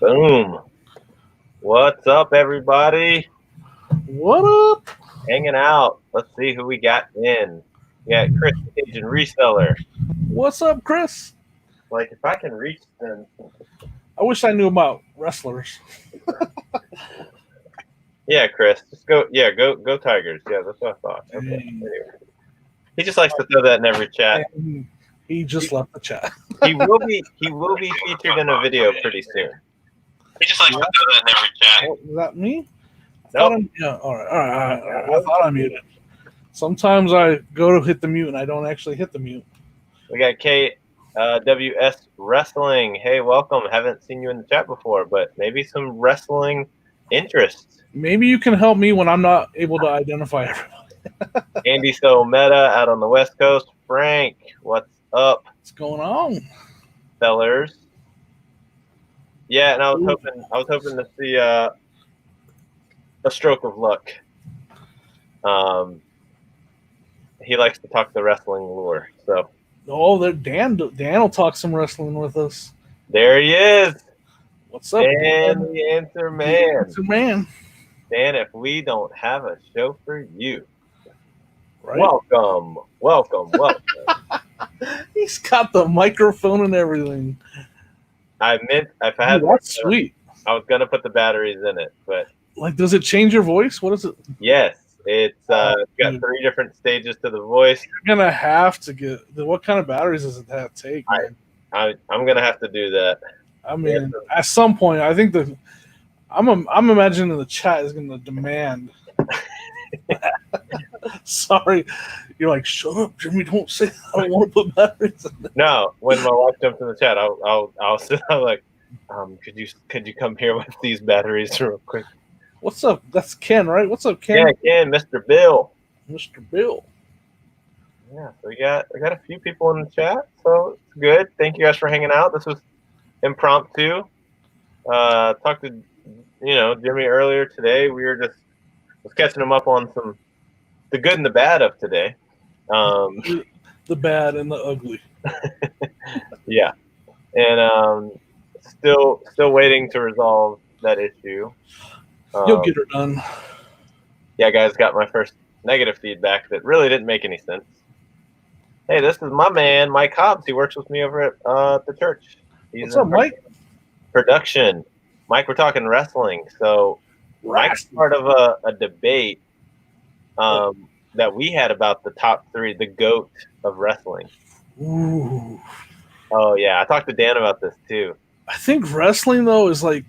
Boom. What's up, everybody? What up? Hanging out. Let's see who we got in. We got Chris Cajun Reseller. What's up, Chris? Like, if I can reach them. I wish I knew about wrestlers. Yeah, Chris. Just go. Yeah, go Tigers. Yeah, that's what I thought. Okay. Anyway. He just likes to throw that in every chat. And he just left the chat. He will be featured in a video pretty soon. He just likes to throw that in every chat. Oh, is that me? Nope. Yeah, all right. I thought I muted. Sometimes I go to hit the mute and I don't actually hit the mute. We got KWS Wrestling. Hey, welcome. Haven't seen you in the chat before, but maybe some wrestling interests. Maybe you can help me when I'm not able to identify everybody. Andy So Meta out on the West Coast. Frank, what's up? What's going on? Sellers. Yeah, and I was hoping to see a stroke of luck. He likes to talk the wrestling lore. So Dan will talk some wrestling with us. There he is. What's up, Dan the Answer Man. Answer Man. Dan, if we don't have a show for you. Right? Welcome. He's got the microphone and everything. That's sweet. I was gonna put the batteries in it, but like, does it change your voice? What is it? Yes, it's got 3 different stages to the voice. You're gonna have to get what kind of batteries does it take? I'm gonna have to do that. I mean, at some point, I think I'm imagining the chat is gonna demand. Sorry, you're like, shut up, Jimmy. Don't say that. I don't want to put batteries in there. No, when my wife jumps in the chat, I'll sit. I'm like, could you come here with these batteries real quick? What's up? That's Ken, right? What's up, Ken? Yeah, Ken, Mr. Bill. Mr. Bill. Yeah, so we got a few people in the chat, so it's good. Thank you guys for hanging out. This was impromptu. Talked to Jimmy earlier today. We were just catching him up on the good and the bad of today. The bad and the ugly. Yeah, and still waiting to resolve that issue. You'll get her done. Yeah, guys, got my first negative feedback that really didn't make any sense. Hey, this is my man, Mike Hobbs. He works with me over at the church. What's up, Mike? Production. Mike, we're talking wrestling. So Mike's part of a debate that we had about the top 3, the GOAT of wrestling. Ooh. Oh, yeah. I talked to Dan about this, too. I think wrestling, though, is like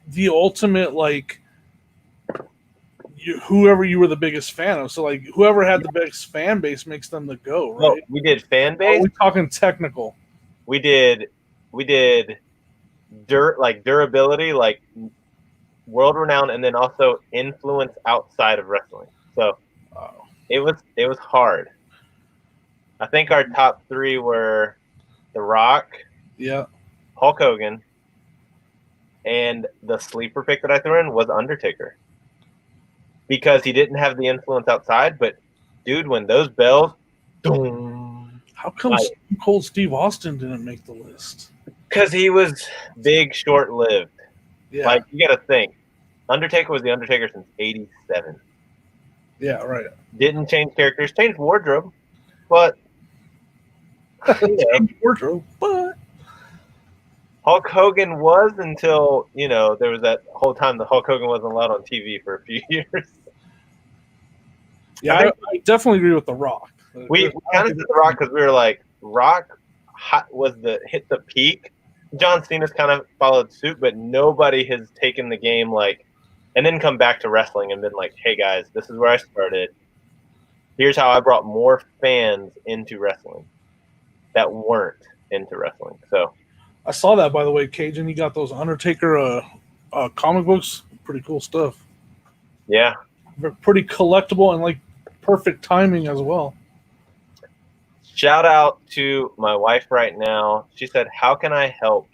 the ultimate, like, whoever you were the biggest fan of. So, like, whoever had the biggest fan base makes them the GOAT, right? Oh, we did fan base? We're talking technical. We did durability, like world renowned, and then also influence outside of wrestling. So it was hard. I think our top 3 were The Rock, Hulk Hogan, and the sleeper pick that I threw in was Undertaker. Because he didn't have the influence outside, but dude, when those bells, boom, how come Stone Cold Steve Austin didn't make the list? Because he was big, short-lived. Yeah. Like, you got to think, Undertaker was the Undertaker since '87. Yeah, right. Didn't change characters, changed wardrobe, but wardrobe, but Hulk Hogan was until there was that whole time that Hulk Hogan wasn't allowed on TV for a few years. Yeah, I definitely agree with The Rock. We kind of did The Rock because we were like, Rock hit the peak. John Cena's kind of followed suit, but nobody has taken the game and then come back to wrestling and been like, hey guys, this is where I started. Here's how I brought more fans into wrestling that weren't into wrestling. So I saw that, by the way, Cajun. He got those Undertaker comic books. Pretty cool stuff. Yeah. They're pretty collectible and like perfect timing as well. Shout out to my wife right now. She said, how can I help?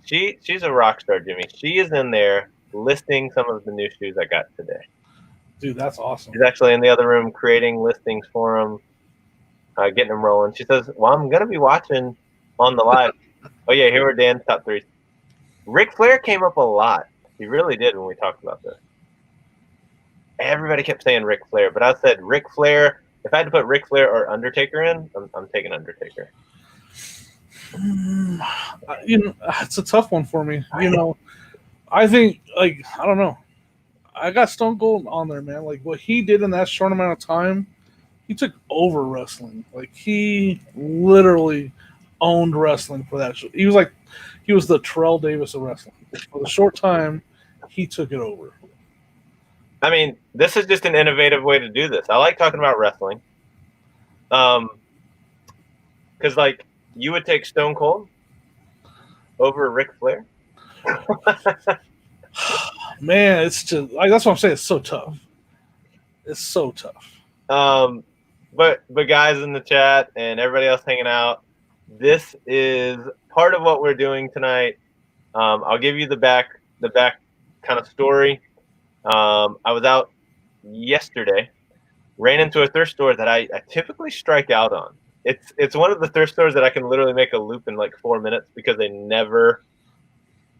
She's a rock star, Jimmy. She is in there listing some of the new shoes I got today. Dude, that's awesome. She's actually in the other room creating listings for them, getting them rolling. She says, well, I'm going to be watching on the live. Oh yeah, here are Dan's top 3. Ric Flair came up a lot. He really did when we talked about this. Everybody kept saying Ric Flair, but I said Ric Flair. If I had to put Ric Flair or Undertaker in, I'm taking Undertaker. It's a tough one for me. I think, I don't know. I got Stone Cold on there, man. Like, what he did in that short amount of time, he took over wrestling. Like, he literally owned wrestling for that. He was the Terrell Davis of wrestling. For the short time, he took it over. I mean, this is just an innovative way to do this. I like talking about wrestling. Because, you would take Stone Cold over Ric Flair? Man, it's just that's what I'm saying. It's so tough. It's so tough. But guys in the chat and everybody else hanging out, this is part of what we're doing tonight. I'll give you the back kind of story. I was out yesterday, ran into a thrift store that I typically strike out on. It's one of the thrift stores that I can literally make a loop in 4 minutes because they never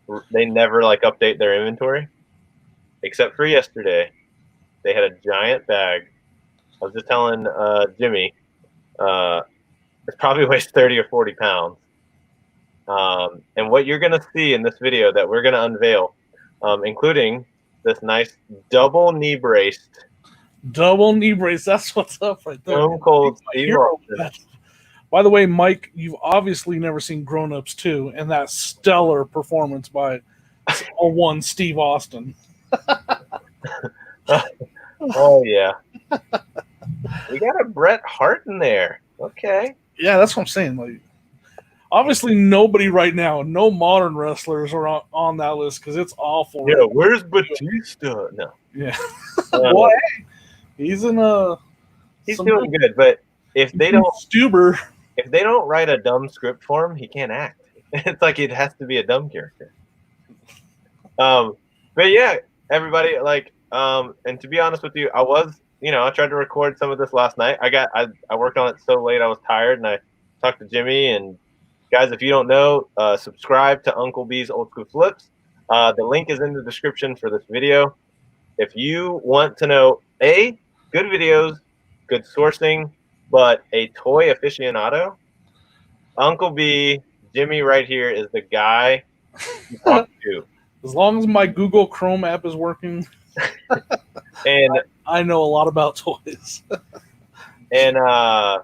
update their inventory. Except for yesterday, they had a giant bag. I was just telling Jimmy, it probably weighs 30 or 40 pounds. And what you're going to see in this video that we're going to unveil, including this nice double knee brace. Double knee brace. That's what's up right there. Stone Cold Steve Austin. By the way, Mike, you've obviously never seen Grown Ups 2 and that stellar performance by one Steve Austin. Oh, yeah. We got a Bret Hart in there. Okay. Yeah, that's what I'm saying. Obviously, nobody right now, no modern wrestlers are on that list because it's awful. Yeah, where's Batista? No. Yeah. Well, hey, he's in a. He's doing good, but if they don't Stuber, if they don't write a dumb script for him, he can't act. It's it has to be a dumb character. But yeah, everybody, and to be honest with you, I tried to record some of this last night. I worked on it so late I was tired, and I talked to Jimmy. And guys, if you don't know, subscribe to Uncle B's Old School Flips. The link is in the description for this video. If you want to know good videos, good sourcing, but a toy aficionado, Uncle B, Jimmy right here is the guy to talk to. As long as my Google Chrome app is working, and I know a lot about toys. and I'm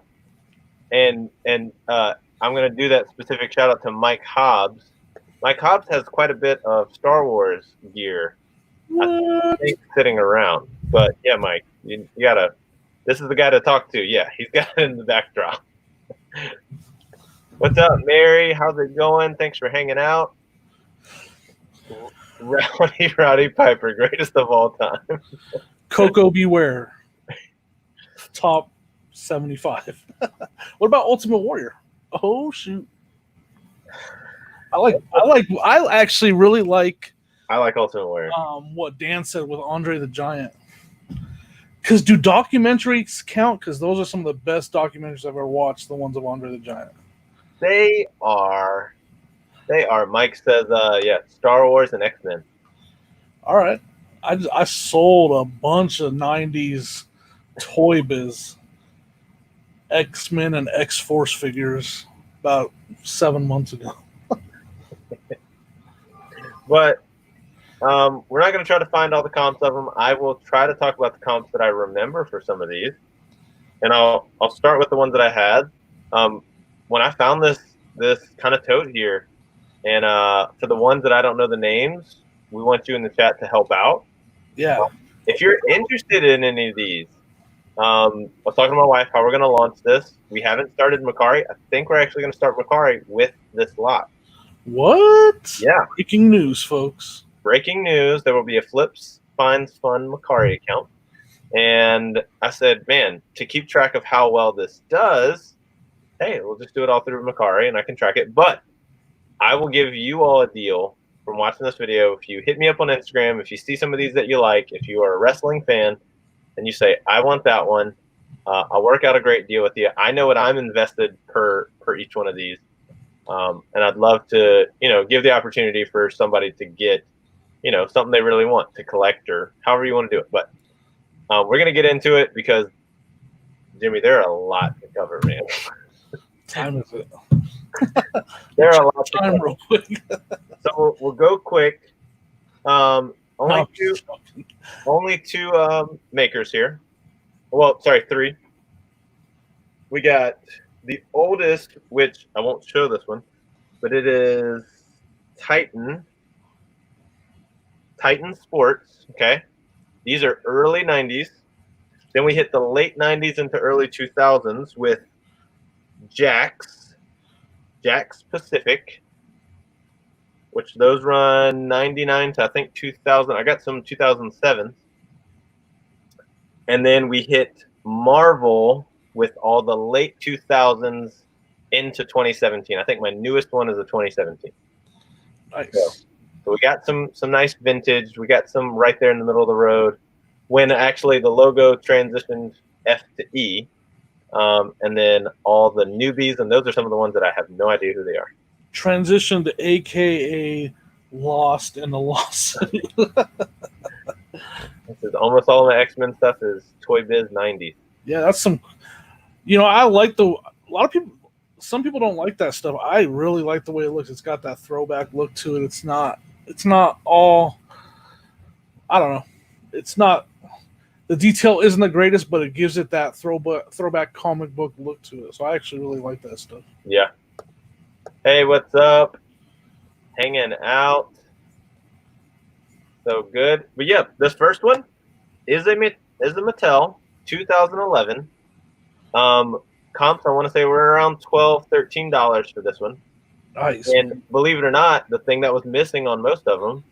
gonna do that specific shout out to Mike Hobbs. Mike Hobbs has quite a bit of Star Wars gear sitting around. But yeah, Mike, you gotta. This is the guy to talk to. Yeah, he's got it in the backdrop. What's up, Mary? How's it going? Thanks for hanging out. Rowdy Piper, greatest of all time. Coco Beware, top 75. What about Ultimate Warrior? Oh shoot! I actually really like. I like Ultimate Warrior. What Dan said with Andre the Giant. Because do documentaries count? Because those are some of the best documentaries I've ever watched. The ones of Andre the Giant. They are. Mike says, yeah, Star Wars and X-Men. All right. I sold a bunch of 90s Toy Biz X-Men and X-Force figures about 7 months ago. But we're not going to try to find all the comps of them. I will try to talk about the comps that I remember for some of these. And I'll start with the ones that I had. When I found this kind of tote here, and for the ones that I don't know the names, we want you in the chat to help out. Yeah. If you're interested in any of these, I was talking to my wife how we're going to launch this. We haven't started Macari. I think we're actually going to start Macari with this lot. What? Yeah. Breaking news, folks. Breaking news. There will be a Flips Finds Fun Macari account. And I said, man, to keep track of how well this does, hey, we'll just do it all through Macari and I can track it. But I will give you all a deal from watching this video. If you hit me up on Instagram, if you see some of these that you like, if you are a wrestling fan and you say, I want that one, I'll work out a great deal with you. I know what I'm invested per each one of these. And I'd love to, give the opportunity for somebody to get, something they really want to collect or however you want to do it. But we're going to get into it because, Jimmy, there are a lot to cover, man. Time is it? There are a lot to Time cover. real quick. So we'll go quick. Only two makers here. Well, sorry, three. We got the oldest, which I won't show this one, but it is Titan Sports. Okay, these are early 90s. Then we hit the late 90s into early 2000s with Jakks Pacific, which those run 99 to I think 2000. I got some 2007. And then we hit Marvel with all the late 2000s into 2017. I think my newest one is a 2017. Nice. So we got some nice vintage. We got some right there in the middle of the road when actually the logo transitioned F to E. And then all the newbies, and those are some of the ones that I have no idea who they are. Transition to AKA Lost in the Lawsuit. This is almost all my X-Men stuff is Toy Biz 90s. Yeah, that's some. I like a lot of people. Some people don't like that stuff. I really like the way it looks. It's got that throwback look to it. It's not all. I don't know. It's not. The detail isn't the greatest, but it gives it that throwback comic book look to it. So I actually really like that stuff. Yeah. Hey, what's up? Hanging out. So good. But yeah, this first one is a Mattel 2011. Comps, I want to say we're around $12, $13 for this one. Nice. And believe it or not, the thing that was missing on most of them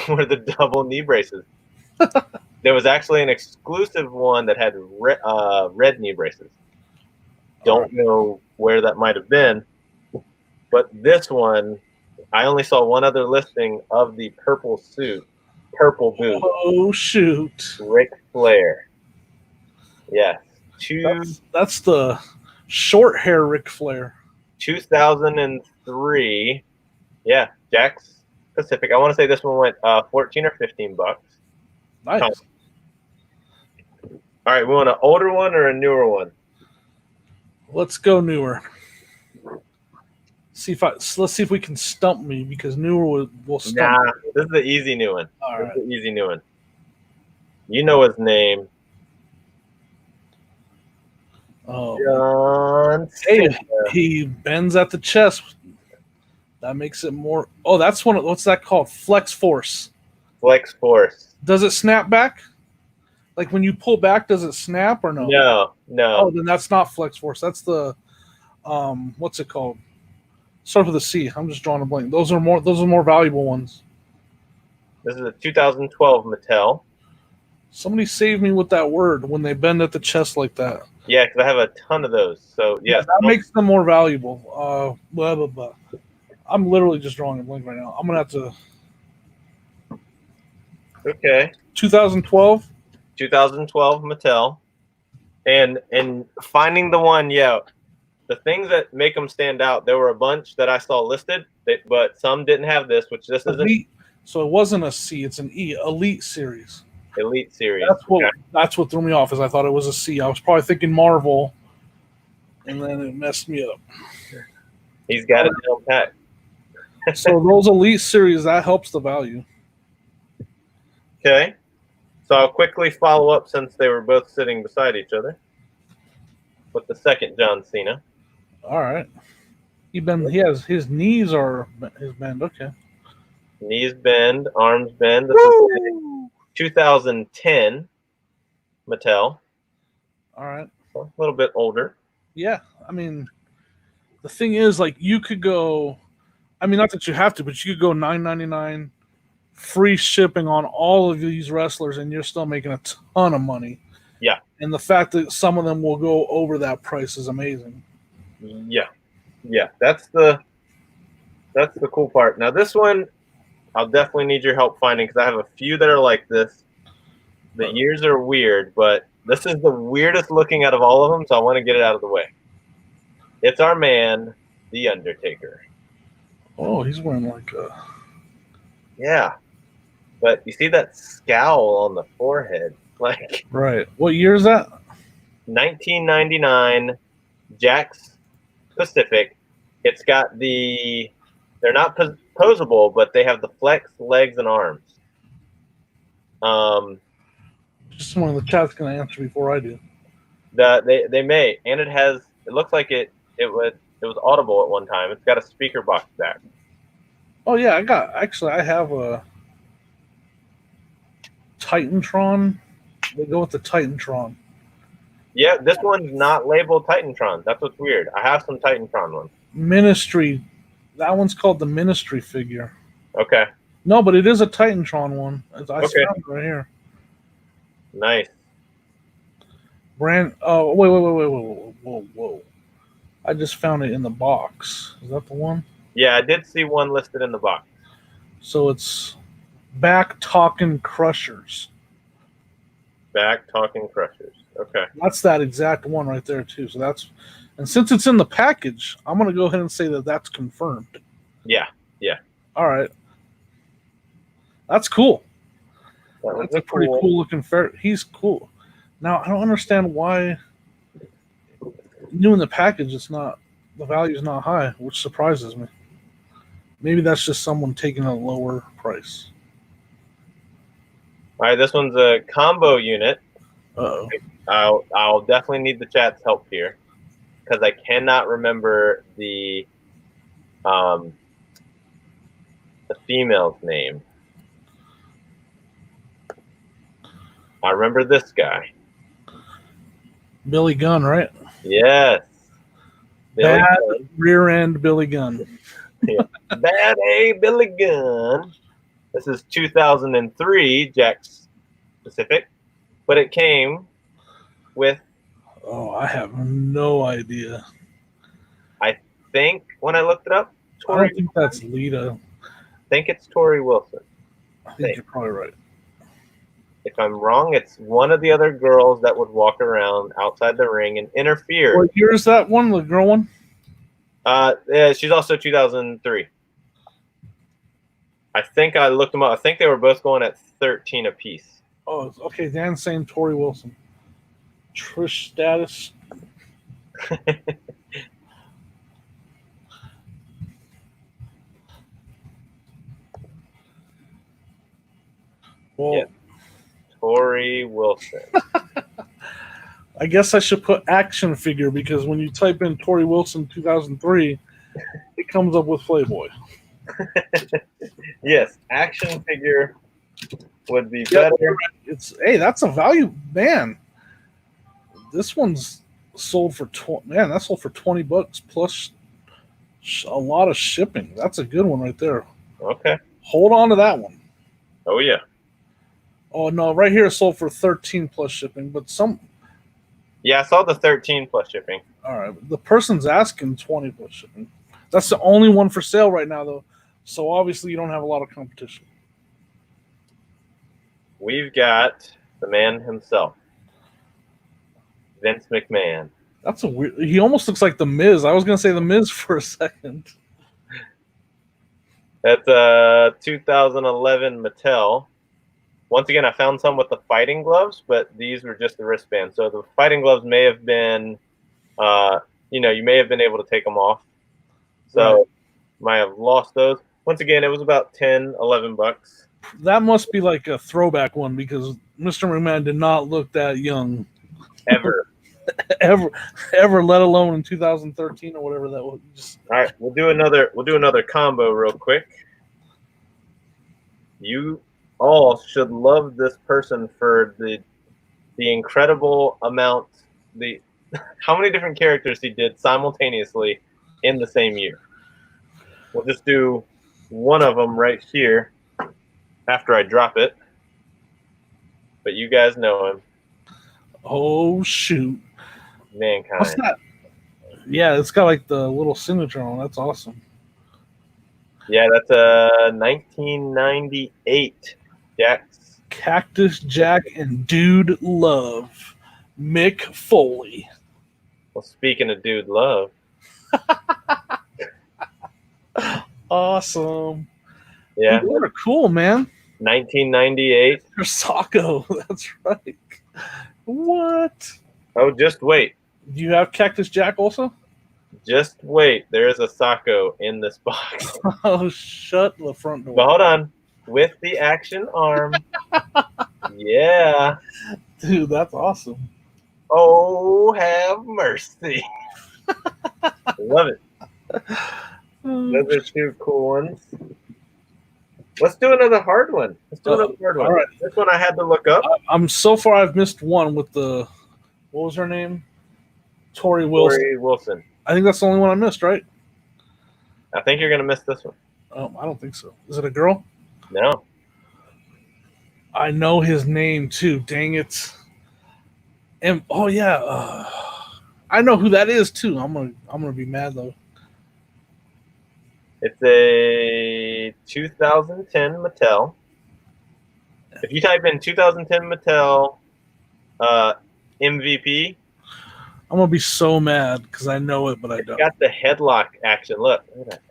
were the double knee braces. There was actually an exclusive one that had red knee braces. Don't know where that might have been, but this one, I only saw one other listing of the purple suit, purple boot. Oh shoot! Ric Flair. Yes. That's the short hair Ric Flair. 2003. Yeah, Jakks Pacific. I want to say this one went $14 or $15. Nice. All right, we want an older one or a newer one? Let's go newer. Let's see if we can stump me because newer will stump me. This is the easy new one. All right. This is the easy new one. You know his name. Oh, John Cena. He bends at the chest. That makes it more. Oh, that's one. What's that called? Flex Force. Flex Force. Does it snap back? Like when you pull back, does it snap or no? No. Oh, then that's not Flex Force. That's the what's it called? Start with a C. I'm just drawing a blank. Those are more valuable ones. This is a 2012 Mattel. Somebody save me with that word when they bend at the chest like that. Yeah, because I have a ton of those. So yeah, that makes them more valuable. Blah blah blah. I'm literally just drawing a blank right now. I'm gonna have to. Okay. 2012. 2012 Mattel, and finding the one, the things that make them stand out. There were a bunch that I saw listed, but some didn't have this, which this isn't. So it wasn't a C; it's an E. Elite series. Elite series. That's what threw me off. Is I thought it was a C. I was probably thinking Marvel, and then it messed me up. He's got it down pat. So those Elite series, that helps the value. Okay. So I'll quickly follow up since they were both sitting beside each other with the second John Cena. All right. He has his knees are his bend. Okay. Knees bend, arms bend. This is 2010 Mattel. All right. So a little bit older. Yeah. I mean, the thing is, like, you could go. I mean, not that you have to, but you could go $9.99. Free shipping on all of these wrestlers, and you're still making a ton of money. Yeah. And the fact that some of them will go over that price is amazing. Yeah. That's the cool part. Now this one, I'll definitely need your help finding because I have a few that are like this. The years are weird, but this is the weirdest looking out of all of them, so I want to get it out of the way. It's our man, The Undertaker. Oh, he's wearing like a... Yeah. But you see that scowl on the forehead. Like, Right. What year is that? 1999 Jakks Pacific. It's got they're not posable, but they have the flex legs and arms. Just someone in the chat's going to answer before I do. They may, and it looks like it was audible at one time. It's got a speaker box back. Oh yeah, I have a Titantron. They go with the Titantron. Yeah, this one's not labeled Titantron. That's what's weird. I have some Titantron ones. Ministry. That one's called the Ministry figure. Okay. No, but it is a Titantron one. I found it right here. Nice. Oh, whoa. I just found it in the box. Is that the one? Yeah, I did see one listed in the box. So it's Back Talking Crushers. Back Talking Crushers. Okay. That's that exact one right there too. So and since it's in the package, I'm going to go ahead and say that that's confirmed. Yeah. All right. That's cool. That's a pretty cool looking ferret. He's cool. Now, I don't understand why new in the package the value is not high, which surprises me. Maybe that's just someone taking a lower price. All right, this one's a combo unit. Uh-oh. I'll definitely need the chat's help here because I cannot remember the female's name. I remember this guy. Billy Gunn, right? Yes. Bad rear end Billy Gunn. Yeah. Bad Billy Gunn. This is 2003 Jakks Pacific, but it came with. Oh, I have no idea. I think when I looked it up, I don't think that's Lita. I think it's Tori Wilson. I think you're probably right. If I'm wrong, it's one of the other girls that would walk around outside the ring and interfere. What year is that one, the girl one? Yeah, she's also 2003. I think I looked them up. I think they were both going at 13 apiece. Oh, okay. Dan's saying Tori Wilson. Trish Stratus. Well, yeah. Tori Wilson. I guess I should put action figure because when you type in Tori Wilson 2003, it comes up with Playboy. Yes, action figure would be better. That's a value, man. This one's sold for that sold for $20 plus a lot of shipping. That's a good one right there. Okay. Hold on to that one. Oh yeah. Oh no, right here it sold for 13 plus shipping, but yeah, I saw the 13 plus shipping. All right, the person's asking 20 plus shipping. That's the only one for sale right now, though. So obviously you don't have a lot of competition. We've got the man himself, Vince McMahon. That's a weird. He almost looks like the Miz. I was gonna say the Miz for a second. That's a 2011 Mattel. Once again, I found some with the fighting gloves, but these were just the wristbands. So the fighting gloves may have been, you may have been able to take them off. So right. Might have lost those. Once again, it was about $10, $11. That must be like a throwback one because Mr. McMahon did not look that young. Ever. ever, let alone in 2013 or whatever that was. All right, we'll do another combo real quick. You all should love this person for the incredible amount, how many different characters he did simultaneously in the same year. We'll just do one of them right here after I drop it. But you guys know him. Oh shoot. Mankind. What's that? Yeah, it's got like the little signature on. That's awesome. Yeah, that's a 1998 Jakks. Cactus Jack and Dude Love. Mick Foley. Well, speaking of Dude Love. Awesome. Yeah, Dude, those are cool, man. 1998. There's Socko. That's right. What? Oh, just wait. Do you have Cactus Jack also? Just wait. There is a Socko in this box. Oh, shut the front door. But hold on. With the action arm. Yeah. Dude, that's awesome. Oh, have mercy. Love it. Those are two cool ones. Let's do another hard one. All right. This one I had to look up. I'm so far. I've missed one with the what was her name? Tori Wilson. Tori Wilson. I think that's the only one I missed, right? I think you're gonna miss this one. I don't think so. Is it a girl? No. I know his name too. Dang it! And oh yeah, I know who that is too. I'm gonna be mad though. It's a 2010 Mattel. If you type in 2010 Mattel MVP, I'm gonna be so mad because I know it, but I don't. Got the headlock action. Look at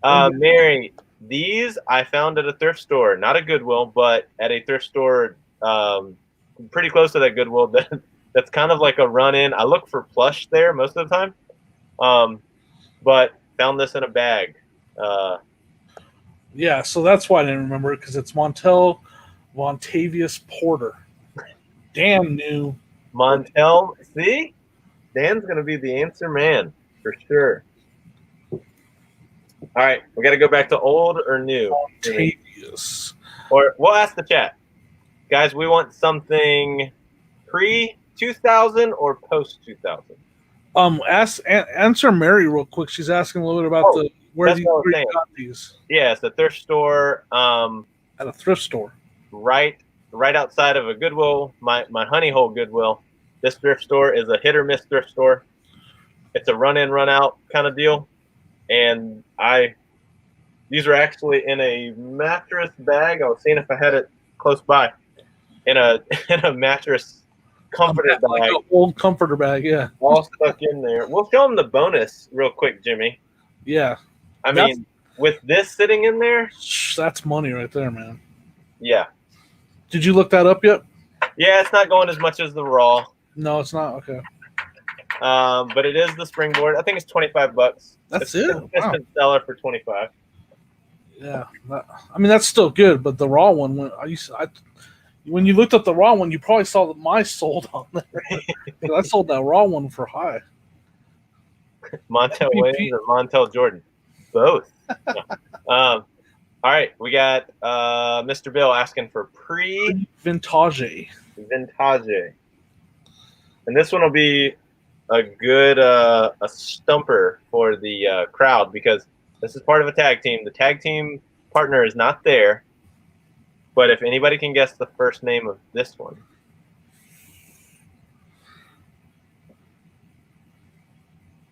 that. Mary, these I found at a thrift store, not a Goodwill, but at a thrift store pretty close to that Goodwill. That's kind of like a run-in. I look for plush there most of the time, but found this in a bag. Yeah, so that's why I didn't remember it because it's Vontavious Porter. Dan knew. Montel, see? Dan's going to be the answer man for sure. All right, we got to go back to old or new. Vontavious. Or we'll ask the chat. Guys, we want something pre-2000 or post-2000. Answer Mary real quick. She's asking a little bit about where you got these. Yeah, it's a thrift store. At a thrift store. Right outside of a Goodwill, my Honey Hole Goodwill. This thrift store is a hit or miss thrift store. It's a run in, run out kind of deal. And these are actually in a mattress bag. I was seeing if I had it close by. In a mattress comforter bag. Like an old comforter bag, yeah. All stuck in there. We'll show them the bonus real quick, Jimmy. Yeah. I mean, with this sitting in there. That's money right there, man. Yeah. Did you look that up yet? Yeah, it's not going as much as the Raw. No, it's not. Okay. But it is the springboard. I think it's $25. That's it. Consistent seller for $25. Yeah, I mean that's still good, but the Raw one, when you looked up the Raw one, you probably saw that my sold on there. I sold that Raw one for high. Montel Williams or Montel Jordan, both. All right, we got Mr. Bill asking for vintage, and this one will be a good a stumper for the crowd because this is part of a tag team. The tag team partner is not there, but if anybody can guess the first name of this one.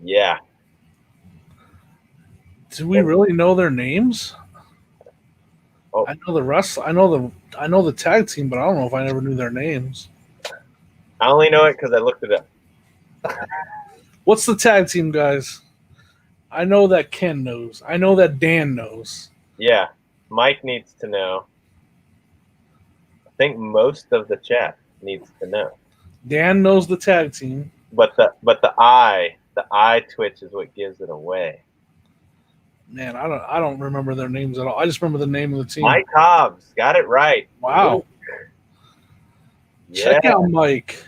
Yeah. Do we really know their names? Oh. I know the rest. I know the tag team, but I don't know if I ever knew their names. I only know it because I looked it up. What's the tag team, guys? I know that Ken knows. I know that Dan knows. Yeah, Mike needs to know. I think most of the chat needs to know. Dan knows the tag team, but the eye twitch is what gives it away. Man, I don't remember their names at all. I just remember the name of the team. Mike Hobbs got it right. Wow. Check out Mike.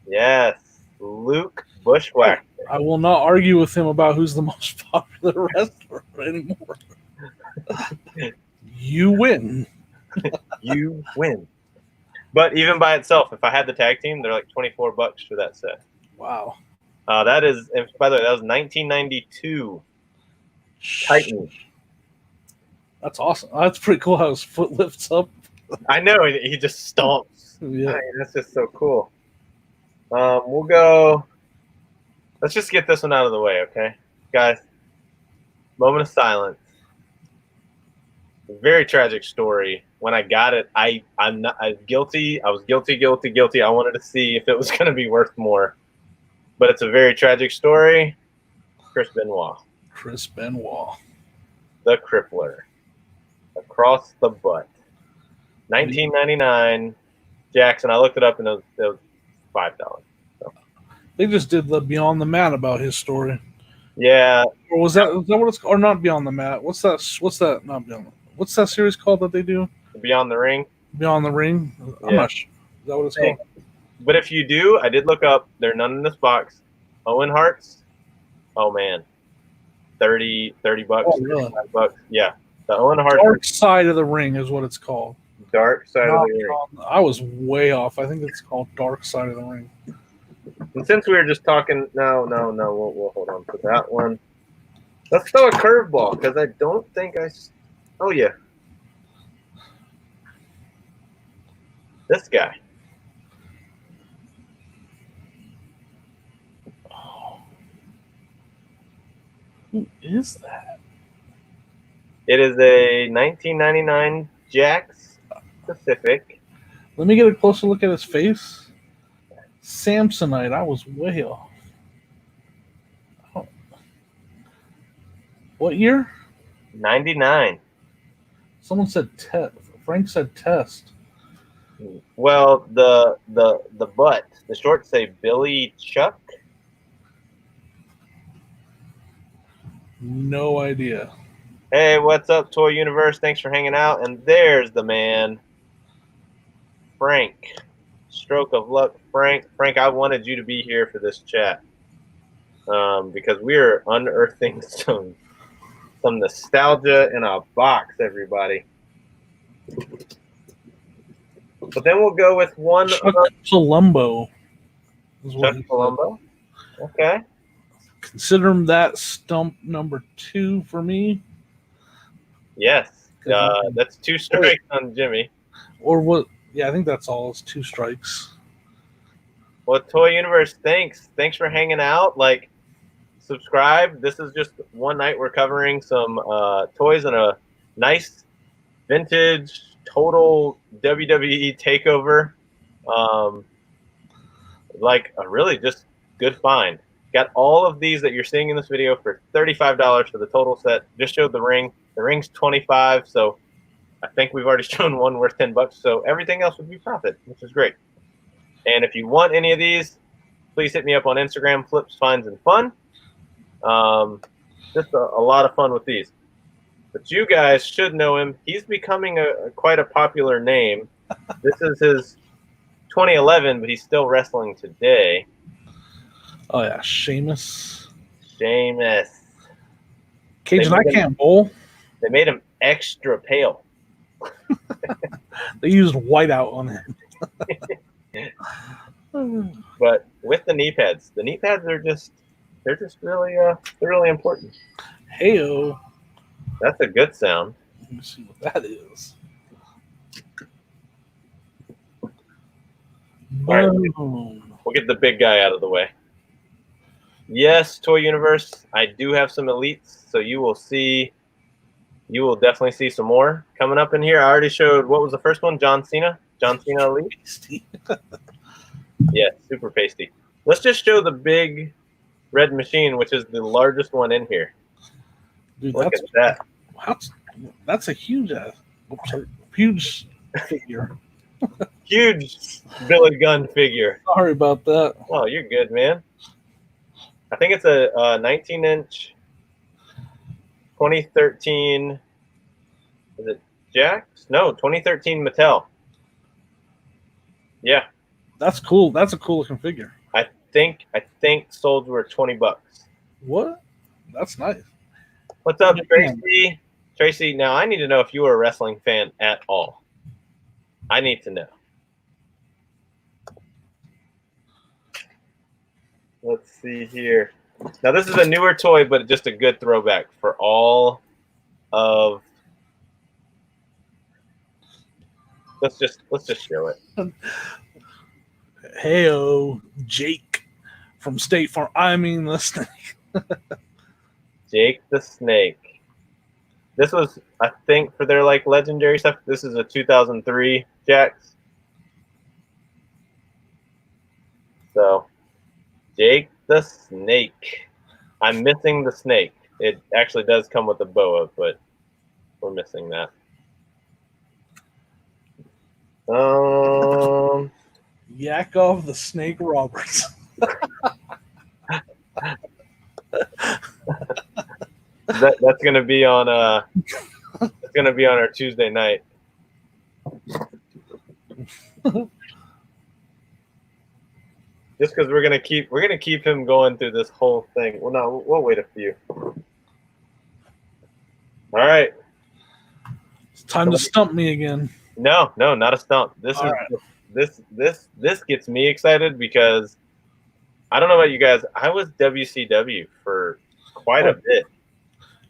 Yes, Luke Bushwhacker. I will not argue with him about who's the most popular wrestler anymore. You win. You win. But even by itself, if I had the tag team, they're like $24 for that set. Wow. That is, by the way, that was 1992. Titan. That's awesome. That's pretty cool how his foot lifts up. I know, he just stomps. Yeah. Man, that's just so cool. We'll go. Let's just get this one out of the way, okay? Guys, moment of silence. Very tragic story. When I got it, I'm guilty. I was guilty. I wanted to see if it was going to be worth more. But it's a very tragic story. Chris Benoit. Chris Benoit. The Crippler. Across the butt. 1999. Jackson. I looked it up and it was $5. So. They just did the Beyond the Mat about his story. Yeah. Or was that what it's called? Or not Beyond the Mat? What's that? Not Beyond. What's that series called that they do? Beyond the Ring. Beyond the Ring. I'm not sure. Is that what it's called? But if you do, I did look up. There are none in this box. Owen Hart's. Oh man, $30 bucks. Oh, really? $35. Yeah, the Owen Hart. Dark Side of the Ring is what it's called. Dark Side of the Ring. I was way off. I think it's called Dark Side of the Ring. And since we were just talking, no, we'll hold on to that one. Let's throw a curveball because I don't think I. Oh yeah, this guy. Who is that? It is a 1999 Jakks Pacific. Let me get a closer look at his face. Samsonite. I was way off. Oh. What year? 99. Someone said test. Frank said test. Well, the butt. The shorts say Billy Chuck. No idea. Hey, what's up, Toy Universe? Thanks for hanging out. And there's the man, Frank. Stroke of luck, Frank. Frank, I wanted you to be here for this chat because we're unearthing some nostalgia in a box, everybody. But then we'll go with one. Chuck Palumbo. Chuck Palumbo? Okay. Consider that stump number 2 for me. Yes. That's 2 strikes on Jimmy. Or what? Yeah, I think that's all. It's 2 strikes. Well, Toy Universe, thanks. Thanks for hanging out. Like, subscribe. This is just one night. We're covering some toys in a nice vintage total WWE takeover. Like a really just good find. Got all of these that you're seeing in this video for $35 for the total set. Just showed the ring. The ring's $25, so I think we've already shown one worth $10. So everything else would be profit, which is great. And if you want any of these, please hit me up on Instagram, Flips, Finds, and Fun. Just a lot of fun with these. But you guys should know him. He's becoming quite a popular name. This is his 2011, but he's still wrestling today. Oh, yeah. Sheamus. Cajun, I can't bowl. They made him extra pale. They used whiteout on him. But with the knee pads are just really important. Heyo. That's a good sound. Let me see what that is. All right, we'll get the big guy out of the way. Yes, Toy Universe, I do have some elites, so you will definitely see some more coming up in here. I already showed, what was the first one? John Cena Elite. Yeah, super pasty. Let's just show the big red machine, which is the largest one in here. Dude, look at that. That's a huge figure. Huge Billy Gunn figure. Sorry about that. Oh, you're good, man. I think it's a 19-inch 2013. Is it Jakks? No, 2013 Mattel. Yeah. That's cool. That's a cool looking figure. I think sold were $20. What? That's nice. What's up, Tracy? Tracy, now I need to know if you are a wrestling fan at all. I need to know. Let's see here. Now this is a newer toy, but just a good throwback for all of. Let's just show it. Heyo, Jake from State Farm. I mean the Snake. Jake the Snake. This was, I think, for their like legendary stuff. This is a 2003 Jakks. So, Jake the Snake. I'm missing the snake. It actually does come with a boa, but we're missing that. Yakov the Snake Roberts. That's gonna be on it's gonna be on our Tuesday night. Just because we're gonna keep him going through this whole thing. Well, no, we'll wait a few. All right. It's time to stump me again. No, not a stump. This All is right. this gets me excited because I don't know about you guys. I was WCW for quite a bit.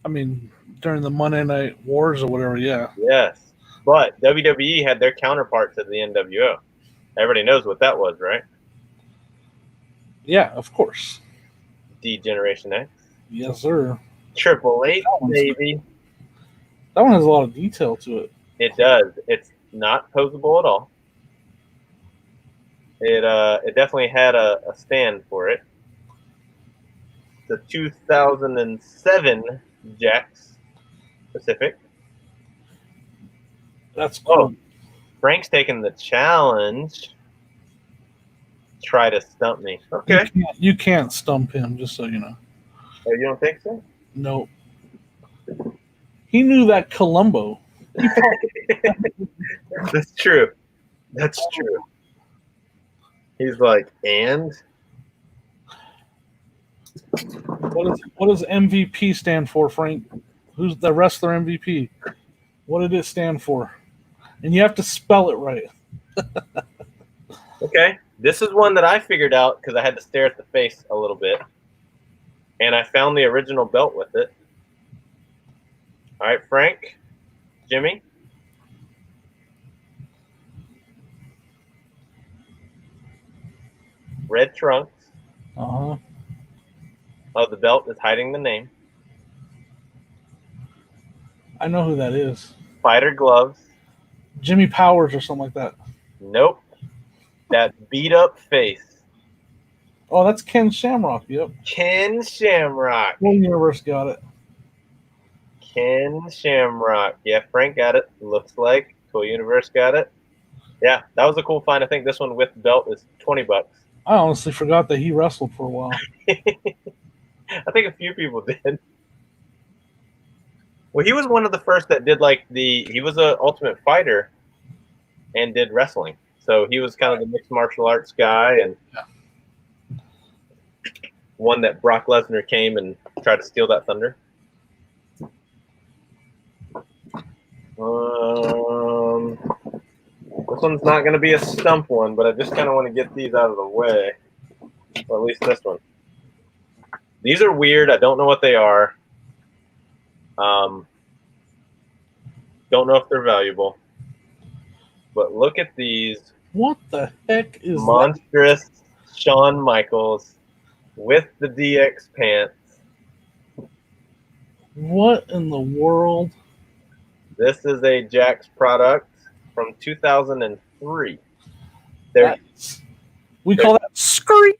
I mean, during the Monday Night Wars or whatever, yeah. Yes, but WWE had their counterpart to the NWO. Everybody knows what that was, right? Yeah, of course. D-Generation X. Yes, sir. Triple H, baby. That one has a lot of detail to it. It does. It's not posable at all. It definitely had a stand for it. The 2007 Jax Pacific. That's cool. Oh, Frank's taking the challenge. Try to stump me. Okay. You can't stump him, just so you know. Oh, you don't think so? No. He knew that Columbo. That's true. That's true. He's like, and? What does MVP stand for, Frank? Who's the wrestler MVP? What did it stand for? And you have to spell it right. Okay. This is one that I figured out because I had to stare at the face a little bit. And I found the original belt with it. All right, Frank, Jimmy. Red trunks. Uh-huh. Oh, the belt is hiding the name. I know who that is. Fighter gloves. Jimmy Powers or something like that. Nope. That beat up face. Oh, that's Ken Shamrock. Yep. Ken Shamrock. One Universe got it. Ken Shamrock. Yeah, Frank got it. Looks like Toy Universe got it. Yeah, that was a cool find. I think this one with belt is $20. I honestly forgot that he wrestled for a while. I think a few people did. Well, he was one of the first that did he was a Ultimate Fighter and did wrestling. So he was kind of the mixed martial arts guy and one that Brock Lesnar came and tried to steal that thunder. This one's not going to be a stump one, but I just kind of want to get these out of the way. Or at least this one. These are weird. I don't know what they are. Don't know if they're valuable. But look at these. What the heck is monstrous Shawn Michaels with the DX pants. What in the world? This is a Jax product from 2003. We call that scurry.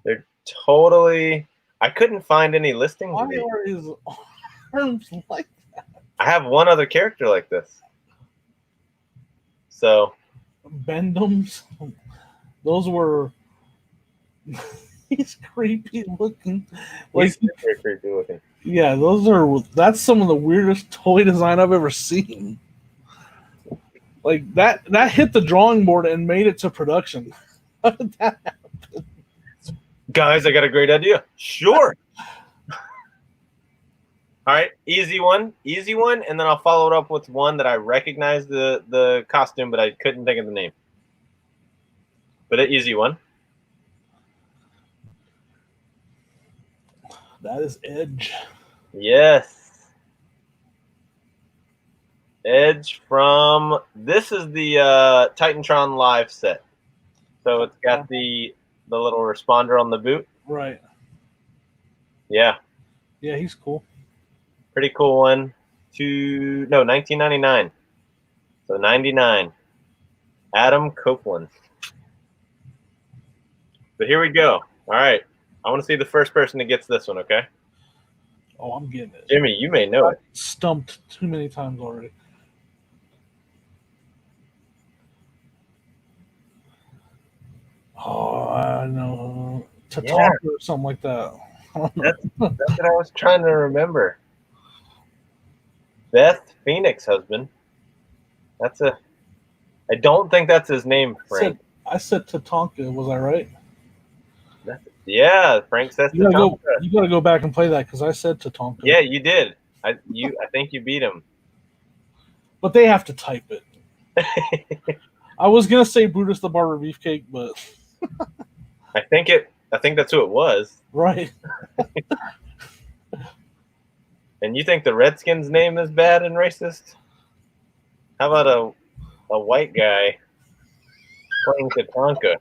They're totally. I couldn't find any listings. Why are his arms like that? I have one other character like this. So Bendums. Those were. He's creepy looking. He's very creepy looking. Yeah, that's some of the weirdest toy design I've ever seen. Like that hit the drawing board and made it to production. How did that happen? Guys, I got a great idea. Sure. All right, easy one, and then I'll follow it up with one that I recognize the costume, but I couldn't think of the name. But an easy one. That is Edge. Yes. Edge from, this is the Titantron Live set. So it's got the little responder on the boot. Right. Yeah. Yeah, he's cool. Pretty cool one. 1999. So 99. Adam Copeland. But here we go. All right. I want to see the first person that gets this one, okay? Oh, I'm getting it. Jimmy, you may know it. Stumped too many times already. Oh, I know. Tatanka or something like that. I don't know. That's what I was trying to remember. Beth Phoenix husband. I don't think that's his name, Frank. I said Tatanka, was I right? Yeah, Frank says Tatanka. You gotta go back and play that because I said Tatanka. Yeah, you did. I think you beat him. But they have to type it. I was gonna say Brutus the Barber Beefcake, but I think that's who it was. Right. And you think the Redskins' name is bad and racist? How about a white guy playing Tatanka?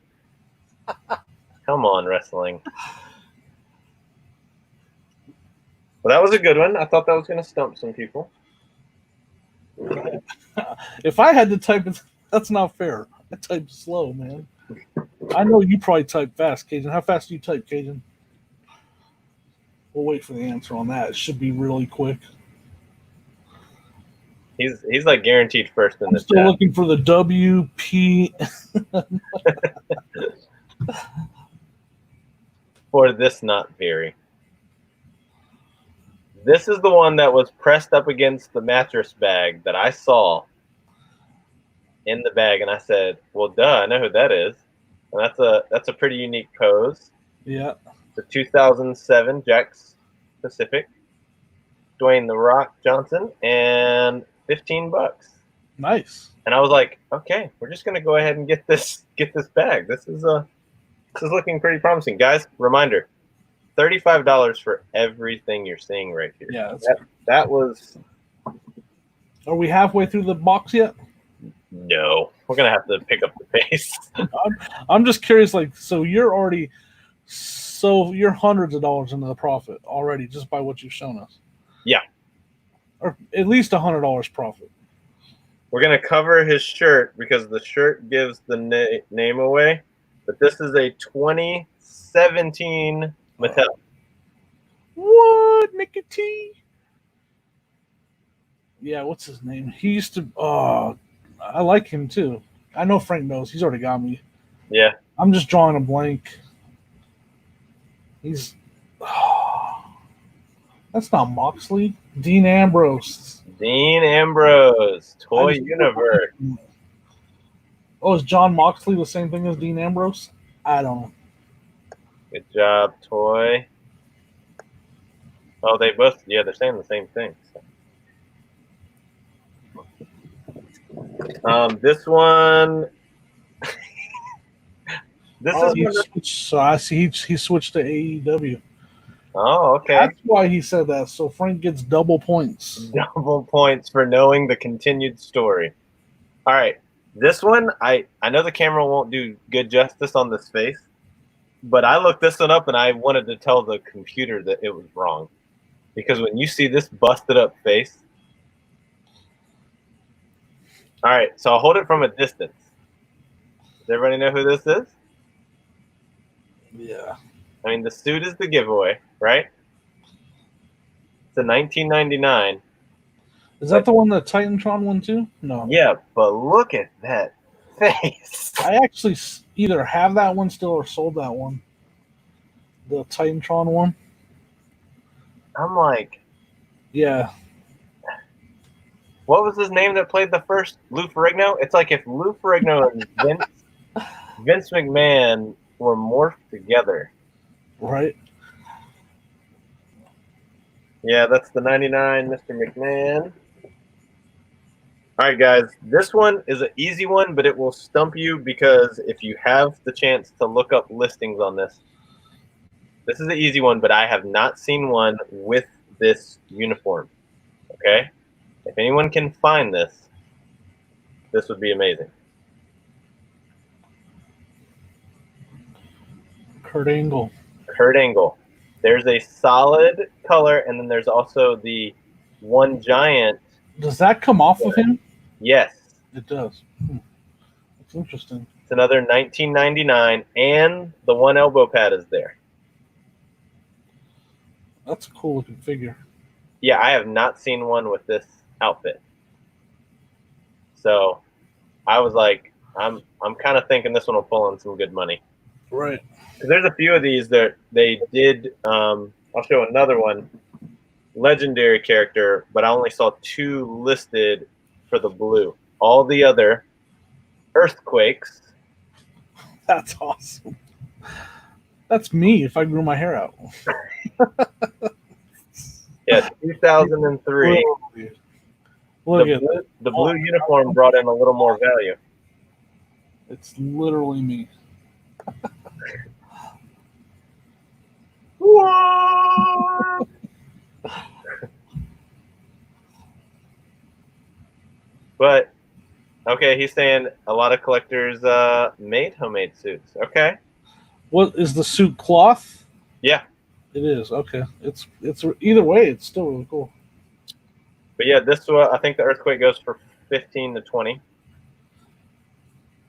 Come on, wrestling. Well, that was a good one. I thought that was going to stump some people. If I had to type it, that's not fair. I type slow, man. I know you probably type fast, Cajun. How fast do you type, Cajun? We'll wait for the answer on that. It should be really quick. He's like guaranteed first in I'm the still chat. looking for the WP. For this not very. This is the one that was pressed up against the mattress bag that I saw in the bag, and I said, "Well, duh, I know who that is." And that's a pretty unique pose. Yeah. The 2007 Jack's Pacific, Dwayne "The Rock" Johnson, and $15. Nice. And I was like, okay, we're just gonna go ahead and get this bag. This is looking pretty promising, guys. Reminder: $35 for everything you're seeing right here. Yeah, that was. Are we halfway through the box yet? No, we're gonna have to pick up the pace. I'm just curious. Like, so you're hundreds of dollars into the profit already just by what you've shown us. Yeah, or at least $100 profit. We're gonna cover his shirt because the shirt gives the name away. But this is a 2017 Mattel. What, Mickey T? Yeah, what's his name? He used to. I like him too. I know Frank knows. He's already got me. Yeah. I'm just drawing a blank. He's. That's not Moxley. Dean Ambrose. Dean Ambrose, Toy Universe. Oh, is John Moxley the same thing as Dean Ambrose? I don't know. Good job, Toy. Oh, they both, they're saying the same thing. This one. So I see he switched to AEW. Oh, okay. That's why he said that. So Frank gets double points. Double points for knowing the continued story. All right. This one, I know the camera won't do good justice on this face, but I looked this one up and I wanted to tell the computer that it was wrong. Because when you see this busted up face. All right. So I'll hold it from a distance. Does everybody know who this is? Yeah. I mean, the suit is the giveaway, right? It's a 1999. Is that the one that Titantron won too? No. Yeah, but look at that face. I actually either have that one still or sold that one. The Titantron one. I'm like, yeah. What was his name that played the first Lou Ferrigno? It's like if Lou Ferrigno and Vince McMahon were morphed together. Right. Yeah, that's the 99, Mr. McMahon. All right, guys. This one is an easy one, but it will stump you because if you have the chance to look up listings on this, this is an easy one, but I have not seen one with this uniform. Okay? If anyone can find this, this would be amazing. Kurt Angle. Kurt Angle. There's a solid color, and then there's also the one giant. Does that come off of him? Yes. It does. That's interesting. It's another 1999, and the one elbow pad is there. That's a cool looking figure. Yeah, I have not seen one with this outfit. So I was like, I'm kind of thinking this one will pull in some good money. Right. Because there's a few of these that they did. I'll show another one, legendary character, but I only saw 2 listed for the blue. All the other earthquakes. That's awesome. That's me if I grew my hair out. Yeah, 2003. Look at The blue uniform brought in a little more value. It's literally me. What? But okay, he's saying a lot of collectors made homemade suits. Okay. What is the suit cloth? Yeah. It is. Okay. It's either way, it's still really cool. But yeah, this I think the earthquake goes for 15 to 20.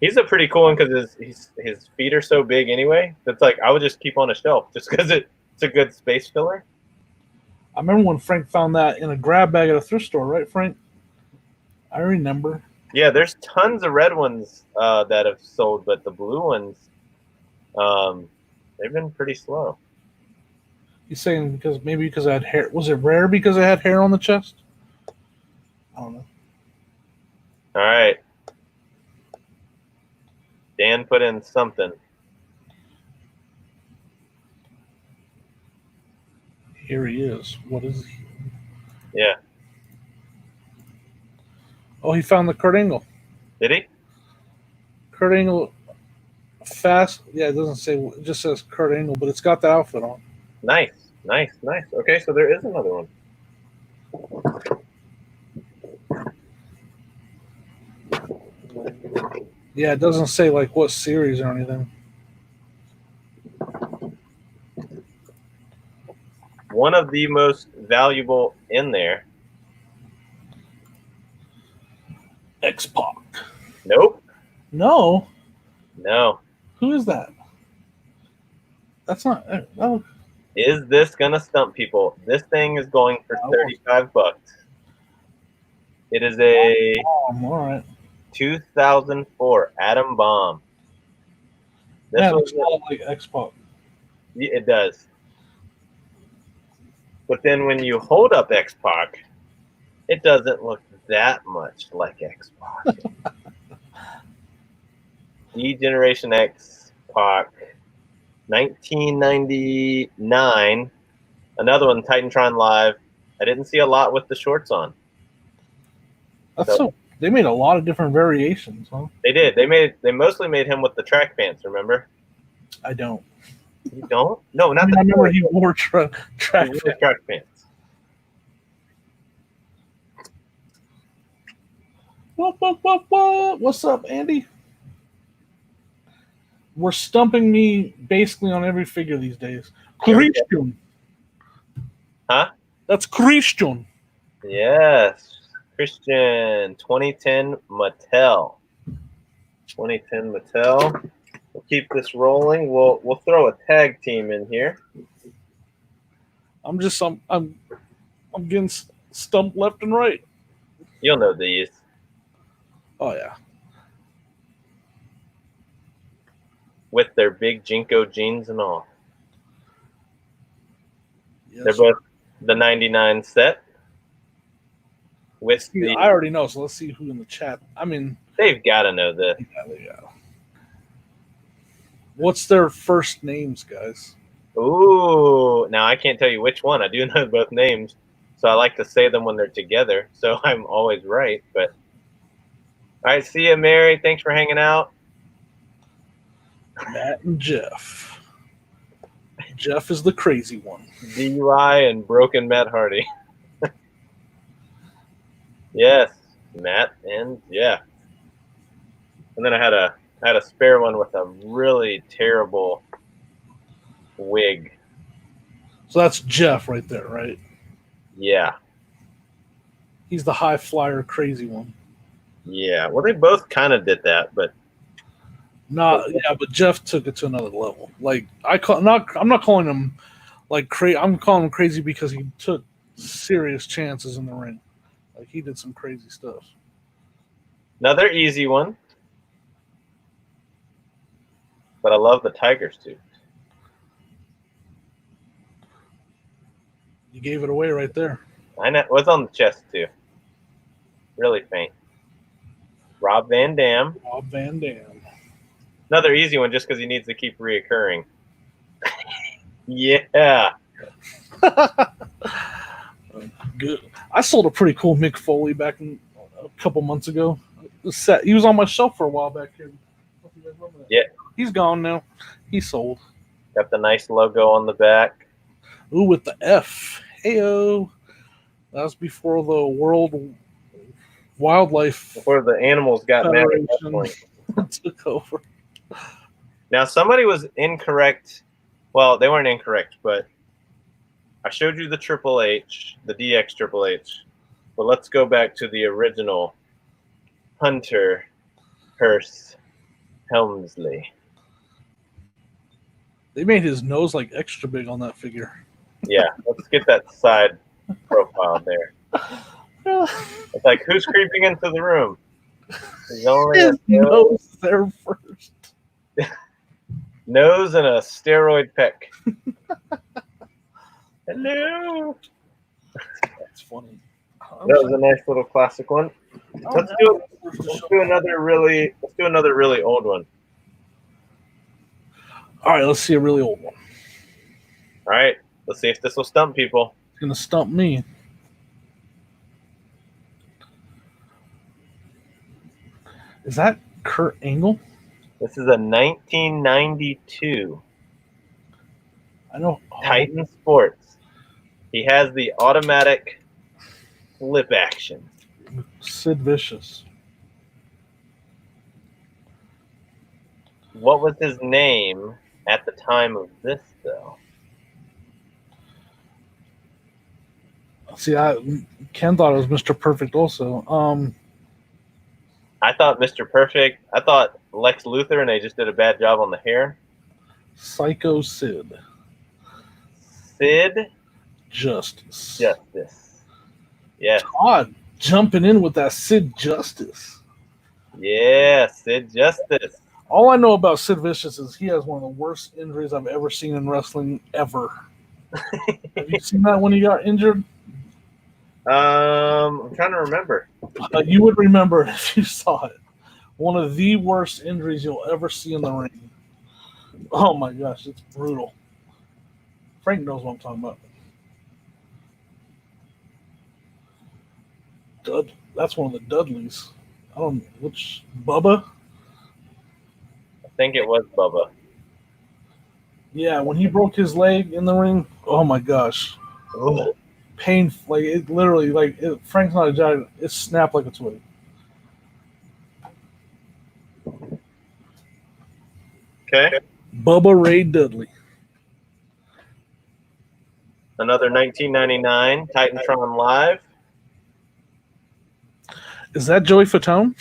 He's a pretty cool one because his feet are so big anyway. That's like I would just keep on a shelf just because it's a good space filler. I remember when Frank found that in a grab bag at a thrift store, right, Frank? I remember. Yeah, there's tons of red ones that have sold, but the blue ones, they've been pretty slow. He's saying because I had hair. Was it rare because I had hair on the chest? I don't know. All right. Dan put in something. Here he is. What is he? Yeah. Oh, he found the Kurt Angle. Did he? Kurt Angle fast. Yeah, it doesn't say. It just says Kurt Angle, but it's got the outfit on. Nice. Okay, so there is another one. Yeah, it doesn't say like what series or anything. One of the most valuable in there. X-Pac. Nope. No. Who is that? That's not. Oh. Is this gonna stump people? This thing is going for $35. It is a all right. 2004 Atom Bomb. This looks like X-Pac. It does. But then when you hold up X-Pac, it doesn't look that much like X-Pac. Generation X-Pac, 1999. Another one, Titantron Live. I didn't see a lot with the shorts on. They made a lot of different variations, huh? They did. They mostly made him with the track pants, remember? I don't. You don't? No, not I remember he wore track pants. What? What's up, Andy? We're stumping me basically on every figure these days. Christian. Huh? That's Christian. Yes. Christian. 2010 Mattel. 2010 Mattel. We'll keep this rolling. We'll throw a tag team in here. I'm getting stumped left and right. You'll know these. Oh yeah. With their big Jinko jeans and all. Yes. They're both the 99 set. With I already know, so let's see who in the chat. I mean, they've got to know this. Yeah. What's their first names, guys? Ooh, now I can't tell you which one. I do know both names, so I like to say them when they're together, so I'm always right. But all right, see you, Mary. Thanks for hanging out. Matt and Jeff. Jeff is the crazy one. DUI and broken Matt Hardy. Yes, Matt and Jeff. And then I had a spare one with a really terrible wig. So that's Jeff right there, right? Yeah. He's the high flyer crazy one. Yeah. Well, they both kind of did that, but but Jeff took it to another level. Like I'm not calling him Like I'm calling him crazy because he took serious chances in the ring. Like he did some crazy stuff. Another easy one. But I love the tiger suit. You gave it away right there. I know. It was on the chest, too. Really faint. Rob Van Dam. Rob Van Dam. Another easy one just because he needs to keep reoccurring. Yeah. Good. I sold a pretty cool Mick Foley back a couple months ago. He was on my shelf for a while back here. Yeah. He's gone now. He sold. Got the nice logo on the back. Ooh, with the F. Heyo. That was before the World Wildlife Before the animals got mad at that point. took over. Now, somebody was incorrect. Well, they weren't incorrect, but I showed you the Triple H, the DX Triple H. But let's go back to the original Hunter Hearst Helmsley. They made his nose like extra big on that figure. Yeah, let's get that side profile there. It's like, who's creeping into the room? There's only His nose there first. Nose and a steroid pec. Hello. That's funny. That was a nice little classic one. Let's do another really old one. All right, let's see a really old one. All right, let's see if this will stump people. It's gonna stump me. Is that Kurt Angle? This is a 1992 I know. Titan Sports. He has the automatic flip action. Sid Vicious. What was his name at the time of this, though? See, Ken thought it was Mr. Perfect also. I thought Mr. Perfect. I thought Lex Luthor, and they just did a bad job on the hair. Psycho Sid. Sid Justice. Yes. Todd jumping in with that Sid Justice. Yeah, Sid Justice. All I know about Sid Vicious is he has one of the worst injuries I've ever seen in wrestling ever. Have you seen that when he got injured? I'm trying to remember. You would remember it if you saw it. One of the worst injuries you'll ever see in the ring. Oh my gosh, it's brutal. Frank knows what I'm talking about. That's one of the Dudleys. I don't know which Bubba. I think it was Bubba. Yeah, when he broke his leg in the ring, oh my gosh. Ooh. Painful. Like it literally, Frank's not a giant. It snapped like a twig. Okay. Bubba Ray Dudley. Another 1999 Titantron Live. Is that Joey Fatone?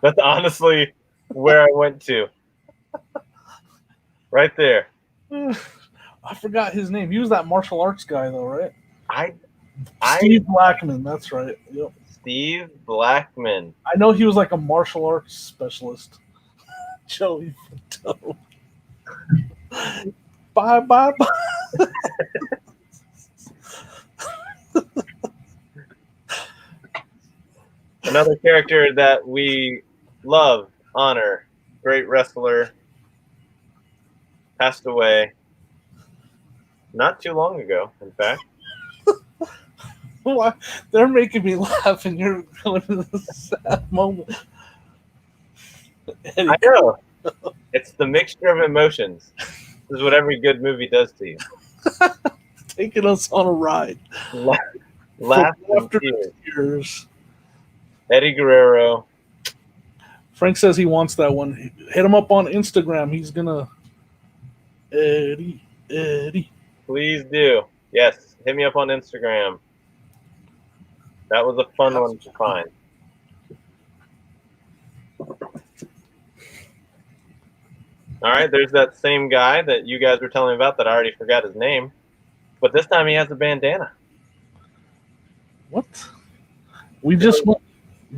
That's honestly where I went to. Right there. I forgot his name. He was that martial arts guy, though, right? Steve Blackman. That's right. Yep. Steve Blackman. I know he was like a martial arts specialist. Joey Fatone. Bye. Another character that we love, honor, great wrestler, passed away not too long ago, in fact. Why? They're making me laugh, and you're going to the sad moment. I know. It's the mixture of emotions. This is what every good movie does to you. Taking us on a ride. Laugh after tears. Eddie Guerrero. Frank says he wants that one. Hit him up on Instagram. He's gonna Eddie. Please do. Yes, hit me up on Instagram. That was a fun one to find. All right, there's that same guy that you guys were telling me about that I already forgot his name, but this time he has a bandana. What? We just went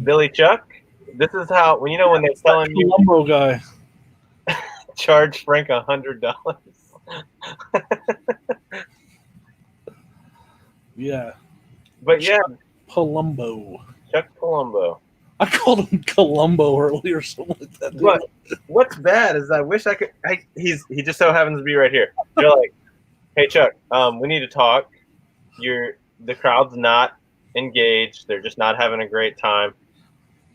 Billy Chuck. This is how when when they're telling you Columbo guy. charge Frank $100. Yeah, But yeah, Columbo. Chuck Columbo. I called him Columbo earlier, something like that. But what's bad is I wish I could. He just so happens to be right here. You're like, hey Chuck, we need to talk. The crowd's not engaged. They're just not having a great time.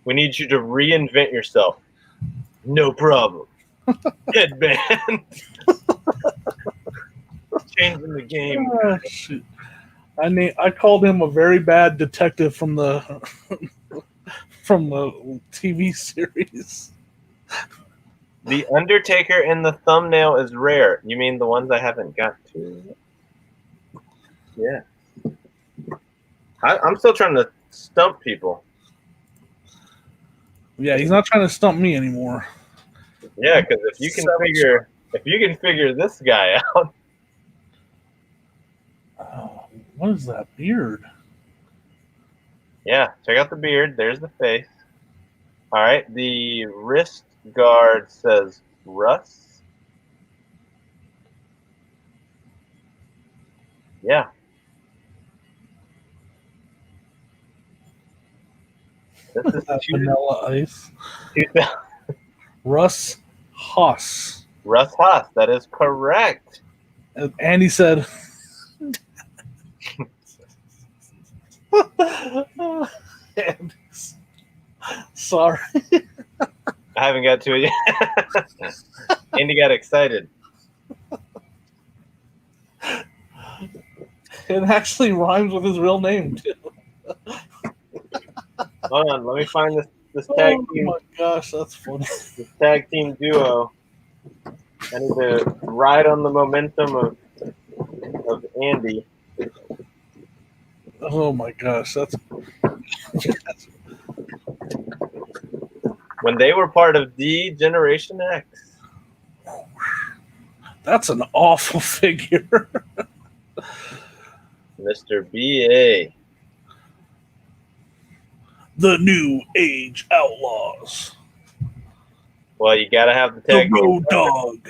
We need you to reinvent yourself. No problem. Headband. Changing the game. Oh, shoot. I called him a very bad detective from the TV series. The Undertaker in the thumbnail is rare. You mean the ones I haven't got to? Yeah. I'm still trying to stump people. Yeah, he's not trying to stump me anymore. Yeah, because if you can figure this guy out. Oh, what is that beard? Yeah, check out the beard. There's the face. All right, the wrist guard says Russ. Yeah. This is Vanilla Ice. Russ Haas. Russ Haas. That is correct. And Andy said, sorry. I haven't got to it yet. Andy got excited. It actually rhymes with his real name, too. Hold on, let me find this tag team. Oh my gosh, that's funny. This tag team duo. I need to ride on the momentum of Andy. Oh my gosh, that's when they were part of D Generation X. That's an awful figure. Mr. B.A. The New Age Outlaws. Well, you got to have the tag The Road Dog.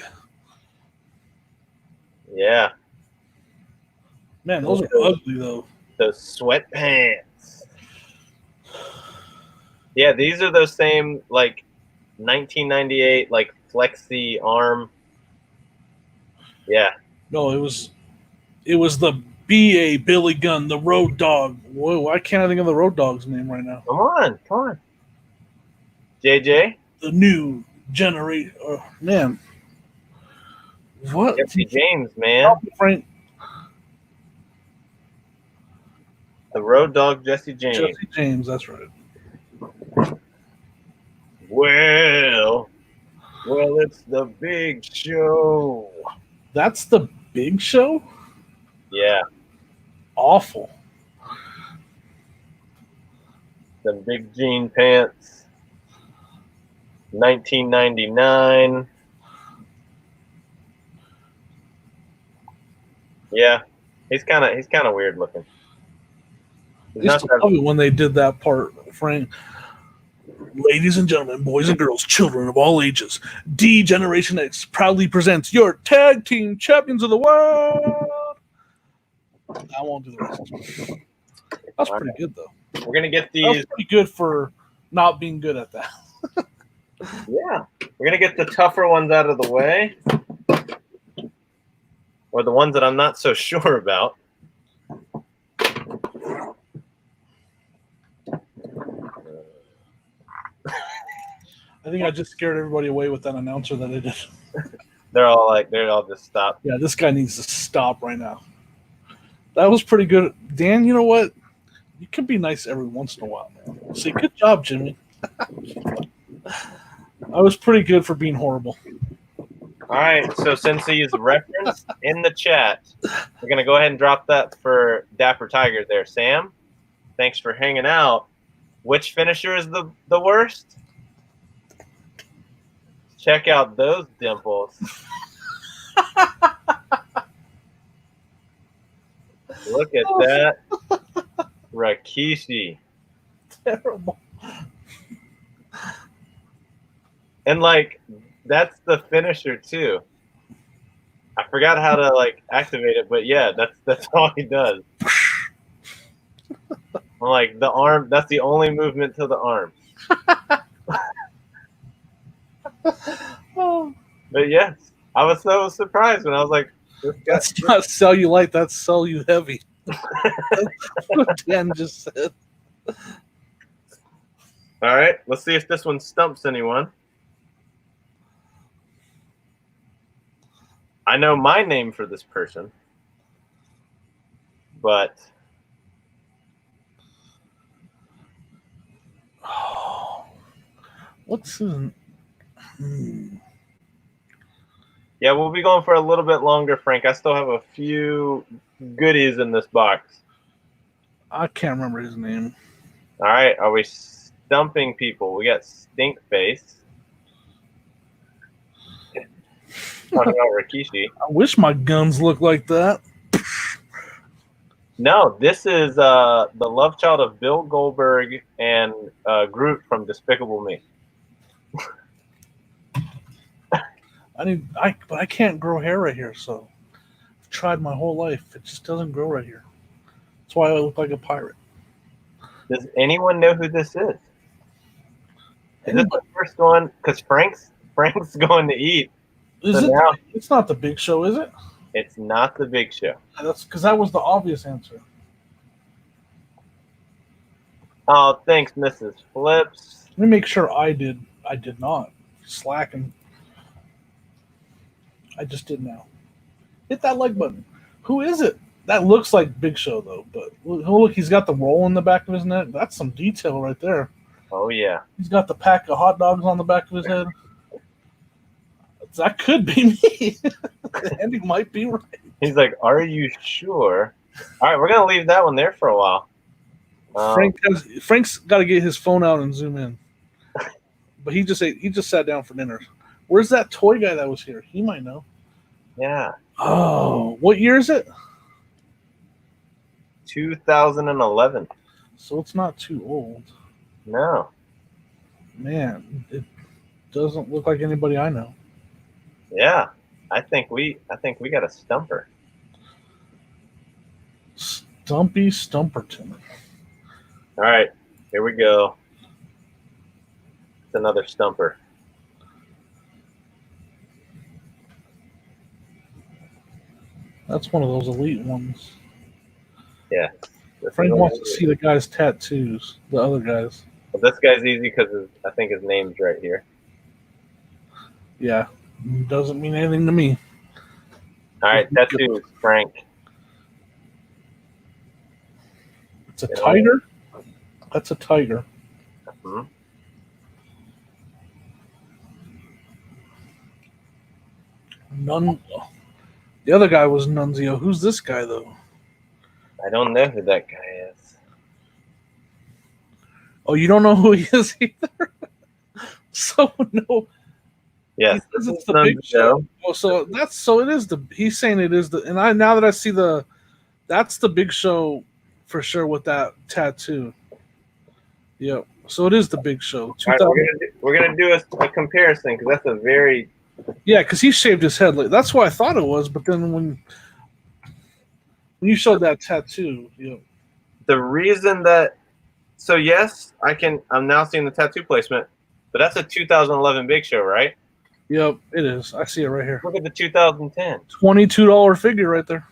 Yeah. Man, those are ugly, though. Those sweatpants. Yeah, these are those same, 1998, flexi arm. Yeah. No, it was the B.A. Billy Gunn, the Road Dog. Whoa, why can't I think of the Road Dog's name right now? Come on. JJ? The New Generation. Man. What? Jesse James, man. Frank. The Road Dog, Jesse James. Jesse James, that's right. Well, it's the Big Show. That's the Big Show? Yeah. Awful. The big jean pants. 1999. Yeah. He's kind of weird looking. I used to love it when they did that part, Frank. Ladies and gentlemen, boys and girls, children of all ages, D Generation X proudly presents your tag team champions of the world. I won't do the rest. That's pretty good, though. We're going to get these. That's pretty good for not being good at that. Yeah. We're going to get the tougher ones out of the way. Or the ones that I'm not so sure about. I think I just scared everybody away with that announcer that I did. They're all just stopped. Yeah, this guy needs to stop right now. That was pretty good. Dan, you know what? You can be nice every once in a while, man. See, good job, Jimmy. I was pretty good for being horrible. All right, so since he's referenced in the chat, we're going to go ahead and drop that for Dapper Tiger there. Sam, thanks for hanging out. Which finisher is the worst? check out those dimples. Look at that. Rikishi. Terrible. And like that's the finisher too. I forgot how to like activate it, but yeah, that's all he does. Like the arm, that's the only movement to the arm. Oh, But yes, I was so surprised when I was like, this guy. that's not sell you light, that's sell you heavy. That's what Dan just said. All right, let's see if this one stumps anyone. I know my name for this person, but What's his? yeah, we'll be going for a little bit longer, Frank. I still have a few goodies in this box. I can't remember his name. All right, are we stumping people? We got Stink Face. Talking about Rikishi. I wish my guns looked like that. No, this is the love child of Bill Goldberg and Groot from Despicable Me. But I can't grow hair right here, so I've tried my whole life. It just doesn't grow right here. That's why I look like a pirate. Does anyone know who this is? Is this the first one? Because Frank's going to eat. Is So it? now It's not the Big Show, is it? it's not the Big Show. That's because that was the obvious answer. Oh, thanks, Mrs. Flips. Let me make sure I did. I did not. Slacking. I just did now. Hit that like button. Who is it? That looks like Big Show though. But look, he's got the roll in the back of his neck. That's some detail right there. Oh yeah. He's got the pack of hot dogs on the back of his head. That could be me. And he might be right. He's like, "Are you sure?" All right, we're gonna leave that one there for a while. Frank's got to get his phone out and zoom in. But he just sat down for dinner. Where's that toy guy that was here? He might know. Yeah. Oh, what year is it? 2011. So it's not too old. No. Man, it doesn't look like anybody I know. Yeah. I think we got a stumper. Stumpy Stumperton. All right, here we go. It's another stumper. That's one of those elite ones. Yeah. Frank wants to see the guy's tattoos, the other guys. Well, this guy's easy because I think his name's right here. Yeah, doesn't mean anything to me. All right, tattoos, Frank. It's a tiger. That's a tiger. Mm-hmm. The other guy was Nunzio. Who's this guy though? I don't know who that guy is. Oh, you don't know who he is either? So no. Yes, He says it's the Big Show. Oh, so it is he's saying it is and now that I see that's the Big Show for sure with that tattoo. Yep. So it is the Big Show. All right, we're gonna do a comparison because that's a very because he shaved his head. That's what I thought it was, but then when you showed that tattoo, the reason that. So yes, I'm now seeing the tattoo placement, but that's a 2011 Big Show, right? Yep, it is. I see it right here. Look at the 2010. $22 figure right there.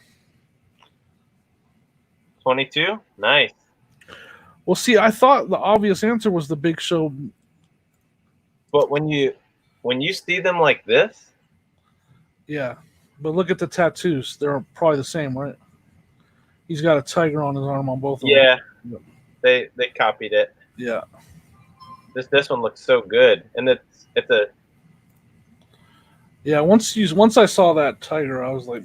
22? Nice. Well, see, I thought the obvious answer was the Big Show. But when you see them like this, yeah. But look at the tattoos; they're probably the same, right? He's got a tiger on his arm on both of them. Yeah, they copied it. Yeah. This one looks so good, and it's a. Yeah. Once I saw that tiger, I was like,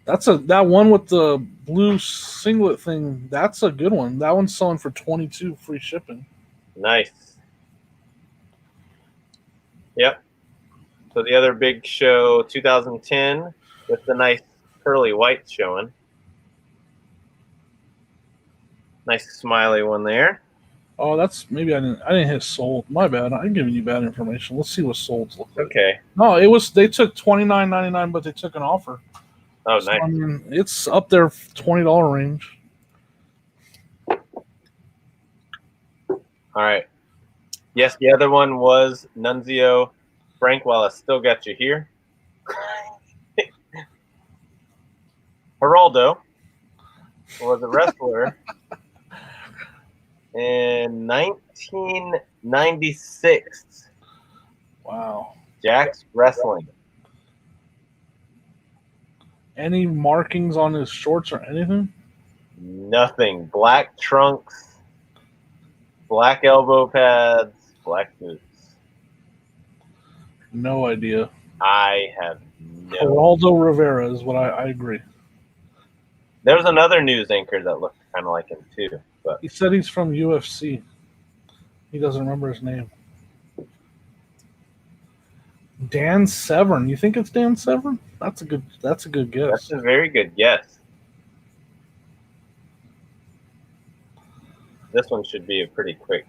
that one with the blue singlet thing. That's a good one. That one's selling for $22 free shipping. Nice. Yep. So the other big show, 2010, with the nice curly white showing. Nice smiley one there. Oh, that's maybe I didn't hit sold. My bad. I'm giving you bad information. Let's see what solds look like. Okay. No, it was they took $29.99, but they took an offer. Oh, So, nice. I mean, it's up there $20 range. All right. Yes, the other one was Nunzio Frank. While I still got you here, Geraldo was a wrestler in 1996. Wow. Jack's Wrestling. Any markings on his shorts or anything? Nothing. Black trunks, black elbow pads, black boots. No idea. I have no. Geraldo Rivera is what I agree. There was another news anchor that looked kind of like him too, but He said he's from UFC. He doesn't remember his name. Dan Severn. You think it's Dan Severn? That's a good that's guess. a very good guess. This one should be a pretty quick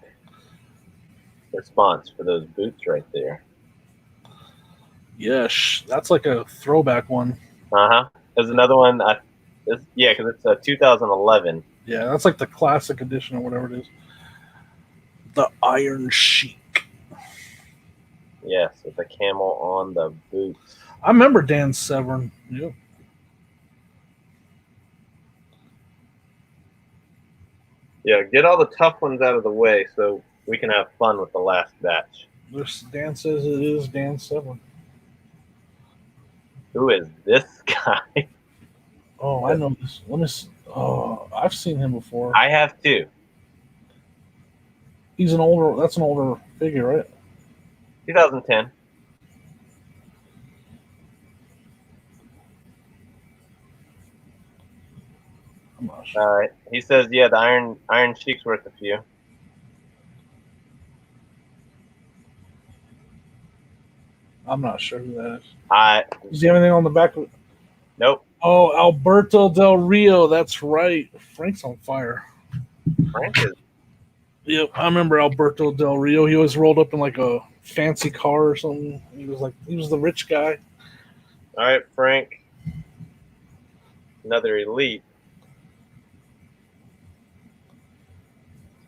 response for those boots right there. Yes, that's like a throwback one. There's another one. Yeah, because it's a 2011. Yeah, that's like the classic edition or whatever it is. The Iron Sheik. Yes, with the camel on the boots. I remember Dan Severn. Yep. Yeah, get all the tough ones out of the way so we can have fun with the last batch. Dan says it is Dan Severn. Who is this guy? Oh, I know this. Let me. Oh, I've seen him before. I have too. He's an older. That's an older figure, right? 2010. I'm not sure. All right. He says, yeah, the Iron Sheik's worth a few. I'm not sure who that is. Does he have anything on the back of it? Nope. Oh, Alberto Del Rio. That's right. Frank's on fire. Frank is. Yep, I remember Alberto Del Rio. He was rolled up in like a fancy car or something. He was the rich guy. All right, Frank. Another elite.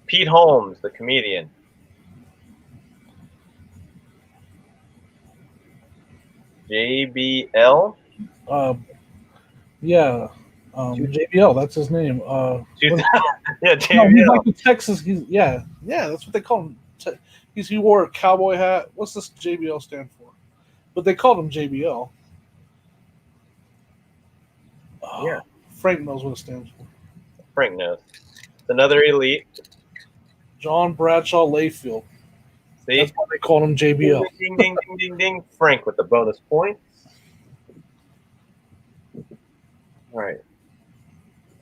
Pete Holmes, the comedian. JBL. Yeah. JBL, that's his name. Yeah, JBL. No, he's like the Texas. Yeah, that's what they call him. He wore a cowboy hat. What's this JBL stand for? But they called him JBL. Yeah. Frank knows what it stands for. Frank knows. It's another elite. John Bradshaw Layfield. See? That's why they called him JBL. Ding, ding, ding, ding, ding. Frank with the bonus points. All right.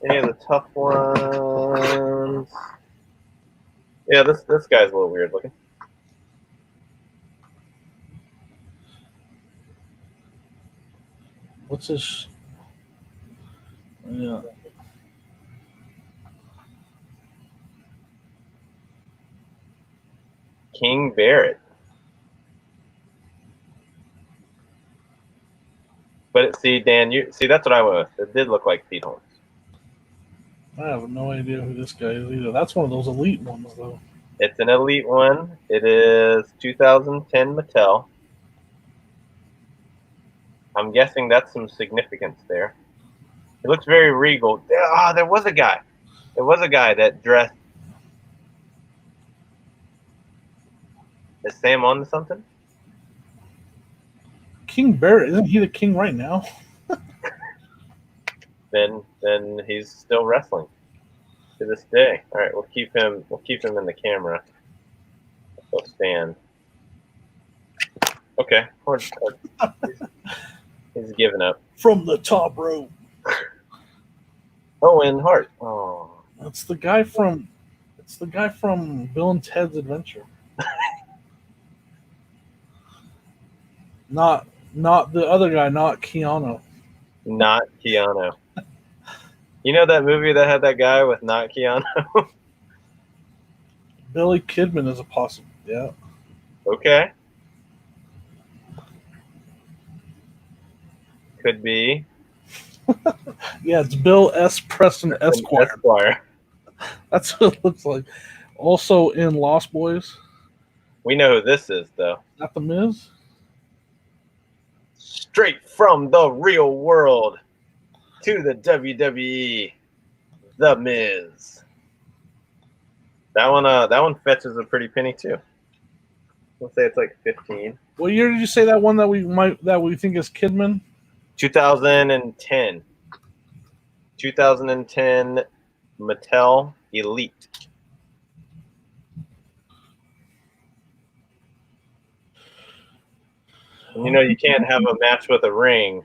Any of the tough ones? Yeah, this guy's a little weird looking. What's his? Yeah. King Barrett. But Dan, that's what I went with. It did look like Pete Holmes. I have no idea who this guy is either. That's one of those elite ones, though. It's an elite one. It is 2010 Mattel. I'm guessing that's some significance there. It looks very regal. There was a guy. There was a guy that dressed. Is Sam on to something? King Barrett, isn't he the king right now? Then he's still wrestling to this day. All right, we'll keep him in the camera. He'll stand. Okay, he's giving up. From the top rope. Owen Hart. Oh, It's the guy from Bill and Ted's Adventure. Not the other guy, not Keanu. Not Keanu. You know that movie that had that guy with not Keanu? Billy Kidman is a possible. Yeah. Okay. Could be. Yeah, it's Bill S. Preston Esquire. Esquire. That's what it looks like. Also in Lost Boys. We know who this is, though. Is that the Miz? Straight from the real world to the WWE, The Miz. That one fetches a pretty penny too. Let's say it's like 15. What year did you say that one that we think is Kidman? 2010. 2010 Mattel Elite. And you know you can't have a match with a ring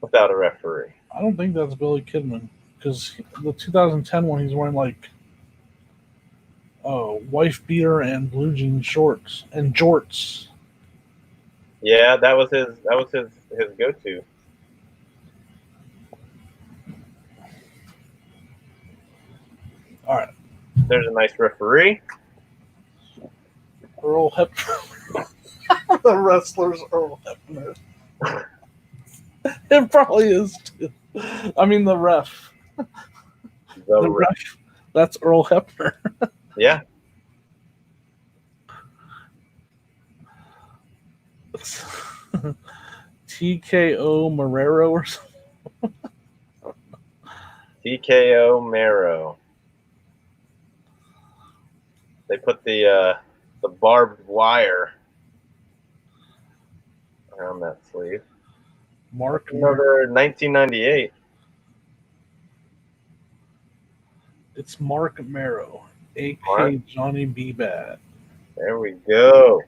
without a referee. I don't think that's Billy Kidman because the 2010 one he's wearing like wife beater and blue jean shorts and jorts. Yeah, that was his go-to. All right. There's a nice referee. Earl Hebner. The wrestler's Earl Hebner. It probably is too. I mean the ref. The ref. That's Earl Hebner. Yeah. TKO Marrero or something. TKO Marrow. They put the barbed wire around that sleeve. Mark Another 1998. It's Mark Marrow, aka Mark? Johnny B. Bad. There we go.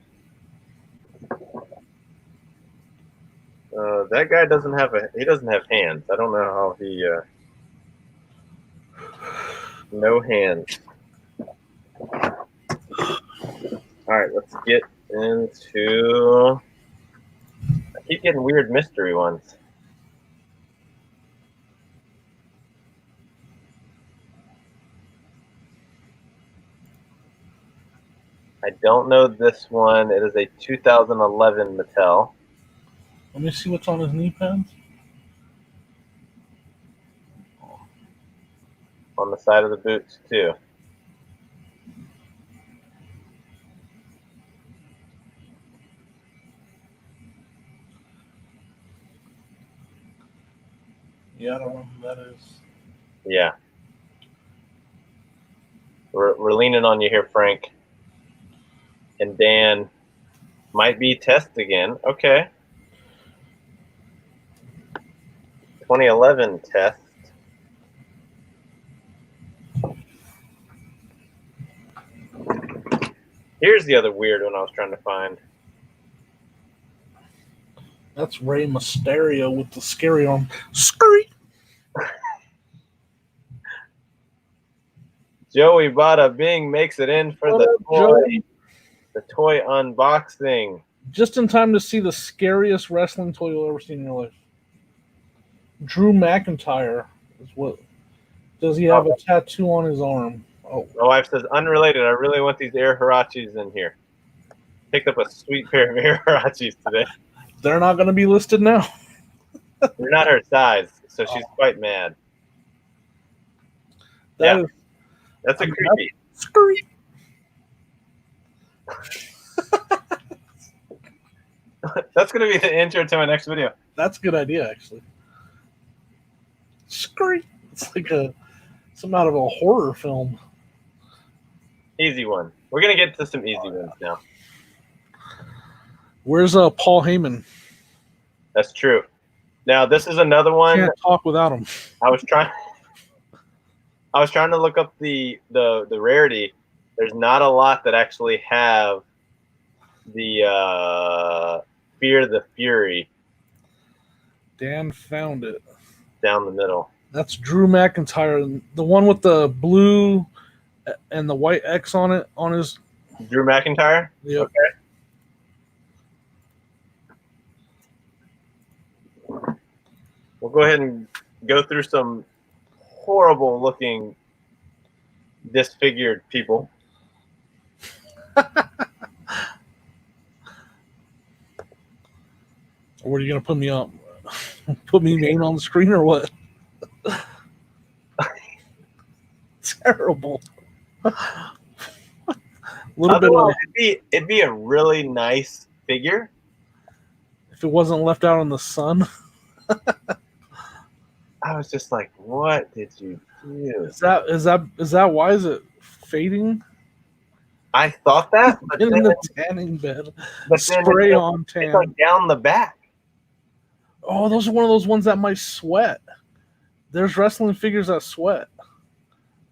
That guy doesn't have hands. I don't know how he no hands. All right, let's get into. I keep getting weird mystery ones. I don't know this one. It is a 2011 Mattel. Let me see what's on his knee pads. On the side of the boots too. Yeah, I don't know who that is. Yeah. We're leaning on you here, Frank. And Dan might be Test again. Okay. 2011 Test. Here's the other weird one I was trying to find. That's Rey Mysterio with the scary arm. Scurry. Joey Bada Bing makes it in for the toy unboxing. Just in time to see the scariest wrestling toy you'll ever see in your life. Drew McIntyre is what. Does he have a tattoo on his arm? Oh. My wife says, unrelated, I really want these Air Hirachis in here. Picked up a sweet pair of Air Hirachis today. They're not going to be listed now. They're not her size, so she's quite mad. That's a creepy. Scurry. That's going to be the intro to my next video. That's a good idea, actually. Scurry. It's like some out of a horror film. Easy one. We're going to get to some easy ones now. Where's Paul Heyman? That's true. Now, this is another one. Can't talk without him. I was trying to look up the rarity. There's not a lot that actually have the Fear the Fury. Dan found it. Down the middle. That's Drew McIntyre, the one with the blue and the white X on it on his. Drew McIntyre? Yep. Okay. we'll go ahead and go through some horrible looking disfigured people. What are you gonna put me up? Put me name on the screen or what? Terrible. A little bit of, it'd be a really nice figure if it wasn't left out in the sun. I was just like, what did you do? Is that why is it fading? I thought that, but in then, the tanning bed. but Spray then on tan. it's like down the back. Oh, those are one of those ones that might sweat. There's wrestling figures that sweat.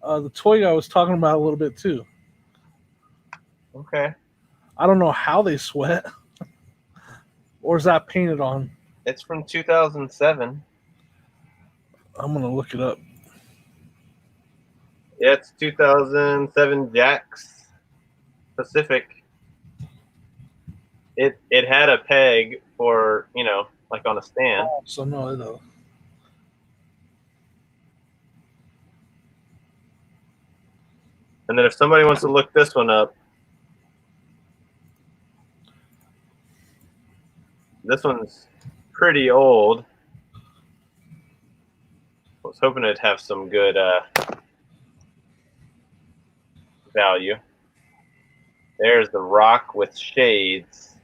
The toy guy was talking about a little bit too. Okay. I don't know how they sweat. Or is that painted on? It's from 2007. I'm going to look it up. Yeah, it's 2007 Jax Pacific. It had a peg for, like on a stand. Oh, so no. And then if somebody wants to look this one up, this one's pretty old. I was hoping it'd have some good value. There's the Rock with shades.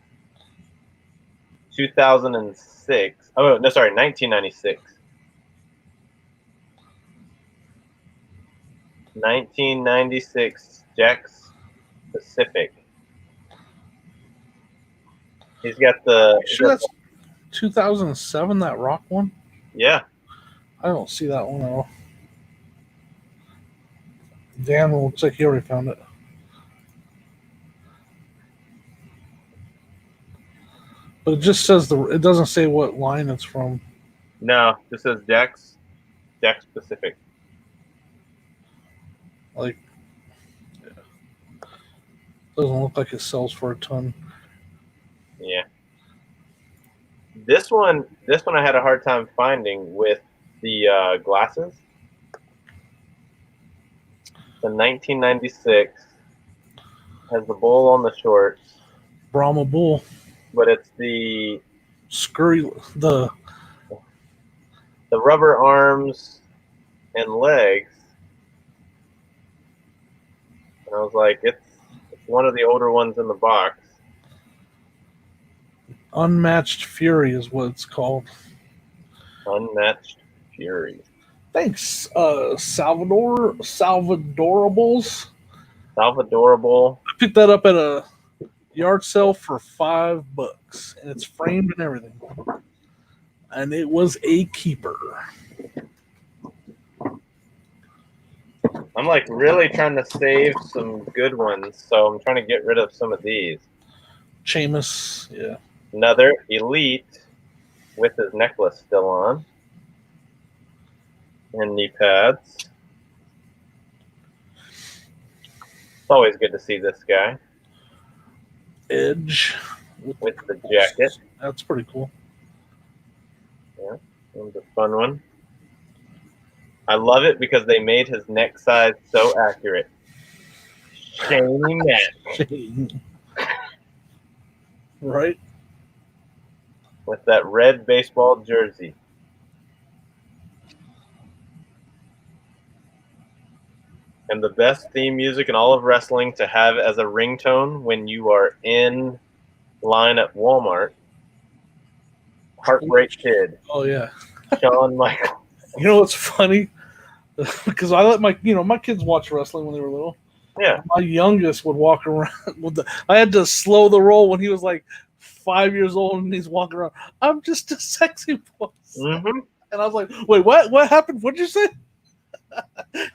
2006. Oh, no, sorry, 1996. 1996 Jax Pacific. He's got the. Sure, that's 2007. That Rock one. Yeah. I don't see that one at all. Dan looks like he already found it. But it just says it doesn't say what line it's from. No, this says Jax Pacific. Like, yeah. Doesn't look like it sells for a ton. Yeah. This one I had a hard time finding with the glasses. The 1996 has the bull on the shorts. Brahma Bull. But it's the the rubber arms and legs. And I was like, it's one of the older ones in the box. Unmatched Fury is what it's called. Unmatched Fury. Thanks, Salvadorables. Salvadorable. I picked that up at a yard sale for $5, and it's framed and everything. And it was a keeper. I'm like really trying to save some good ones, so I'm trying to get rid of some of these. Sheamus, yeah. Another Elite with his necklace still on. And knee pads. It's always good to see this guy. Edge. With the jacket. That's pretty cool. Yeah, it was a fun one. I love it because they made his neck size so accurate. Shane Shane. Right? With that red baseball jersey. And the best theme music in all of wrestling to have as a ringtone when you are in line at Walmart. Heartbreak Kid. Oh, yeah. Shawn Michaels. You know what's funny? Because I let my kids watch wrestling when they were little. Yeah. My youngest would walk around with I had to slow the roll when he was like 5 years old and he's walking around. I'm just a sexy boy. Mm-hmm. And I was like, wait, what? What happened? What'd you say?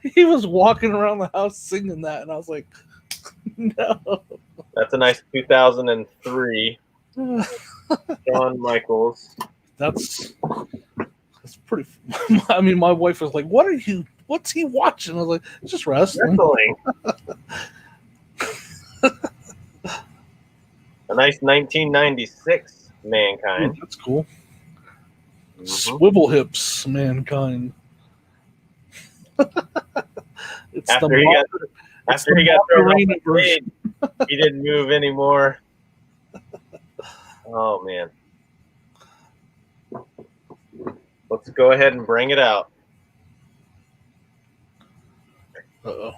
He was walking around the house singing that, and I was like, no. That's a nice 2003 Shawn Michaels. That's pretty. I mean, my wife was like, what's he watching? I was like, it's just wrestling. A nice 1996 Mankind. Ooh, that's cool. Swivel hips, mankind. It's After he got thrown off the version. stage, he didn't move anymore. Oh man. Let's go ahead and bring it out. Uh-oh.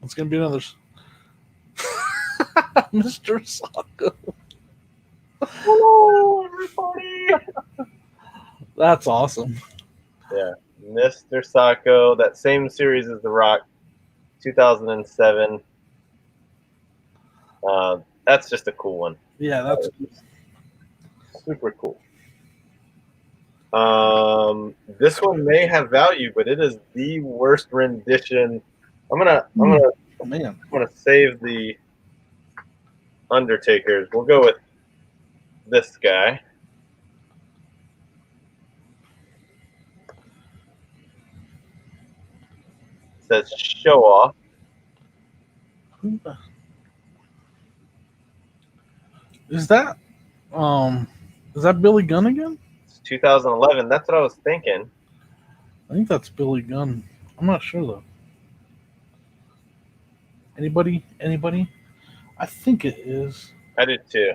It's gonna be another Mr. Socko. Hello, everybody. That's awesome. Yeah, Mr. Socko, that same series as The Rock, 2007. That's just a cool one. Yeah, that's super cool. This one may have value, but it is the worst rendition. I'm gonna save the Undertakers. We'll go with this guy. It says show off. Is that Billy Gunn again? It's 2011. That's what I was thinking. I think that's Billy Gunn. I'm not sure though. Anybody? I think it is. I did too.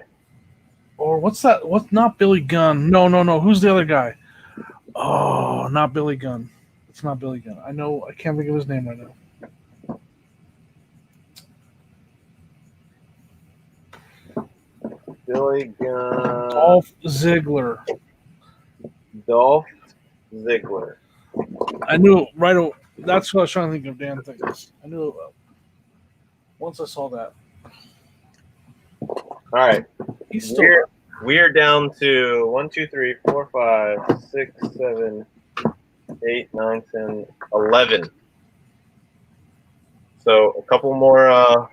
Or what's that? What's not Billy Gunn? No. Who's the other guy? Oh, not Billy Gunn. It's not Billy Gunn. I know. I can't think of his name right now. Billy Gunn. Dolph Ziggler. I knew it right away. That's what I was trying to think of. Damn things. I knew it once I saw that. All right. We're down to 1, 2, 3, 4, 5, 6, 7, 8, 9, 10, 11. So a couple more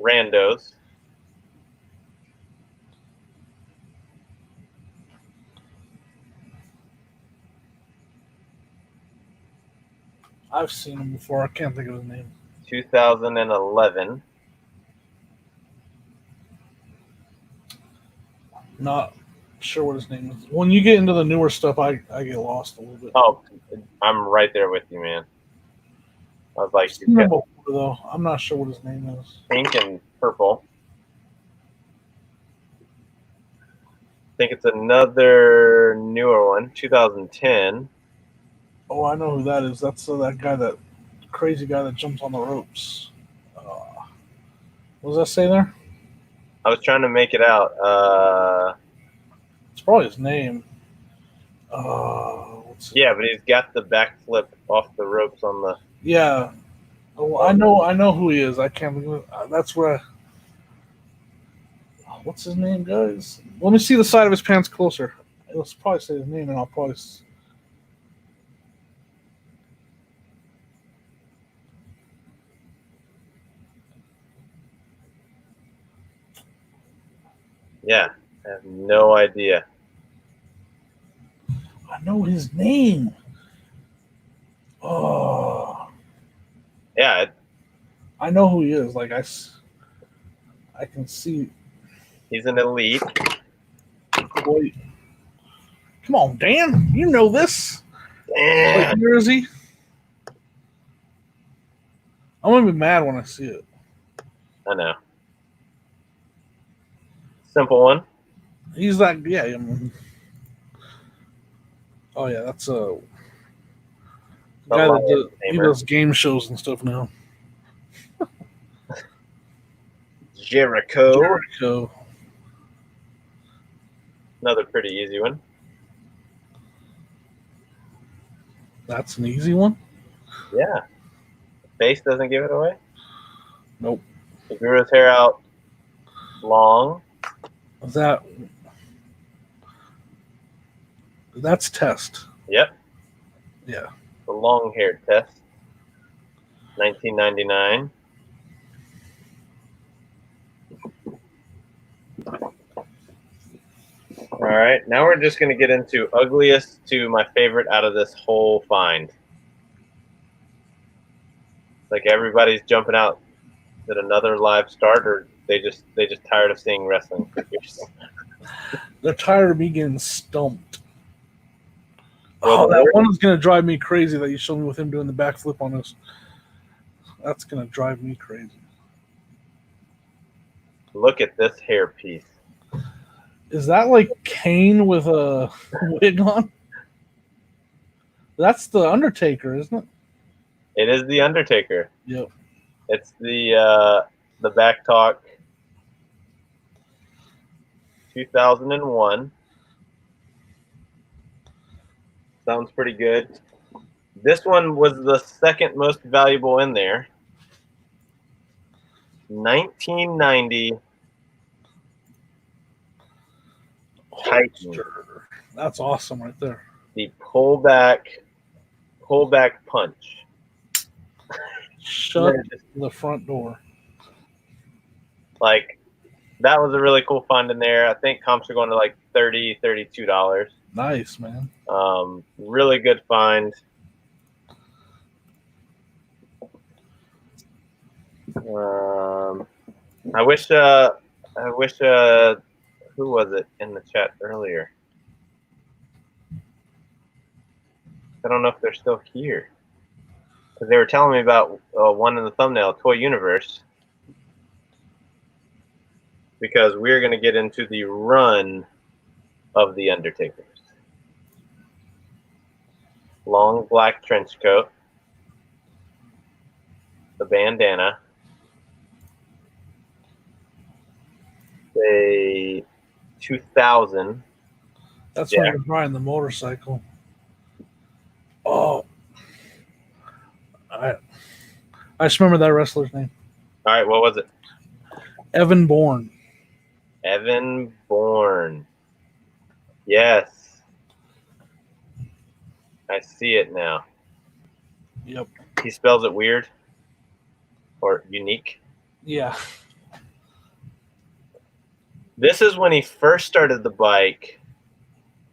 randos. I've seen him before. I can't think of his name. 2011. Not sure what his name is. When you get into the newer stuff, I get lost a little bit. Oh, I'm right there with you, man. I was like, before, though. I'm not sure what his name is. Pink and purple. I think it's another newer one, 2010. Oh, I know who that is. That's that guy, that crazy guy that jumps on the ropes. What does that say there? I was trying to make it out. It's probably his name. Yeah, but he's got the backflip off the ropes on the. Yeah. Oh, I know who he is. I can't think of it. That's where. What's his name, guys? Let me see the side of his pants closer. It'll probably say his name, and I'll probably. Yeah, I have no idea. I know his name. Oh. Yeah. I know who he is. Like, I can see. He's an elite. Boy. Come on, Dan. You know this. Yeah. Like, where is he? I'm going to be mad when I see it. I know. Simple one. He's like, yeah. Oh, yeah, that's a guy that he does game shows and stuff now. Jericho. Another pretty easy one. That's an easy one? Yeah. Face doesn't give it away? Nope. He grew his hair out long. That's Test. Yep. Yeah. The long-haired Test. 1999. All right, now we're just going to get into ugliest to my favorite out of this whole find. Like everybody's jumping out. Did another live start, or they just tired of seeing wrestling figures? They're tired of me getting stumped. Well, Oh, the that worst- one is gonna drive me crazy that you showed me with him doing the backflip on us. That's gonna drive me crazy. Look at this hairpiece. Is that like Kane with a wig on? That's the Undertaker, isn't it? It is the Undertaker. Yep. It's the back talk 2001. Sounds pretty good. This one was the second most valuable in there. 1990 Titan. That's awesome right there. The pullback punch. Shut the front door. Like, that was a really cool find in there. I think comps are going to like $30, $32. Nice, man. Really good find. I wish who was it in the chat earlier? I don't know if they're still here. Because they were telling me about one in the thumbnail, Toy Universe. Because we're going to get into the run of the Undertakers. Long black trench coat. The bandana. A 2000. That's when you're riding the motorcycle. Oh. I just remember that wrestler's name. All right, what was it? Evan Bourne. Evan Bourne. Yes. I see it now. Yep. He spells it weird or unique. Yeah. This is when he first started the bike.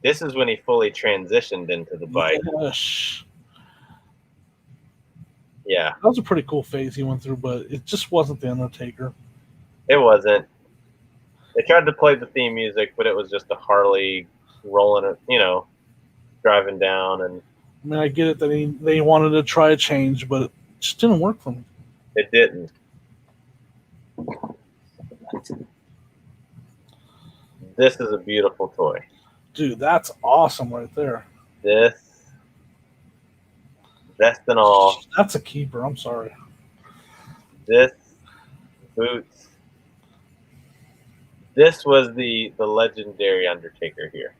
This is when he fully transitioned into the bike. Yes. Yeah. That was a pretty cool phase he went through, but it just wasn't the Undertaker. It wasn't. They tried to play the theme music, but it was just a Harley rolling it, driving down. And I mean, I get it that they wanted to try a change, but it just didn't work for me. It didn't. This is a beautiful toy. Dude, that's awesome right there. This, vest and all. That's a keeper. I'm sorry. This, boots. This was the legendary Undertaker here.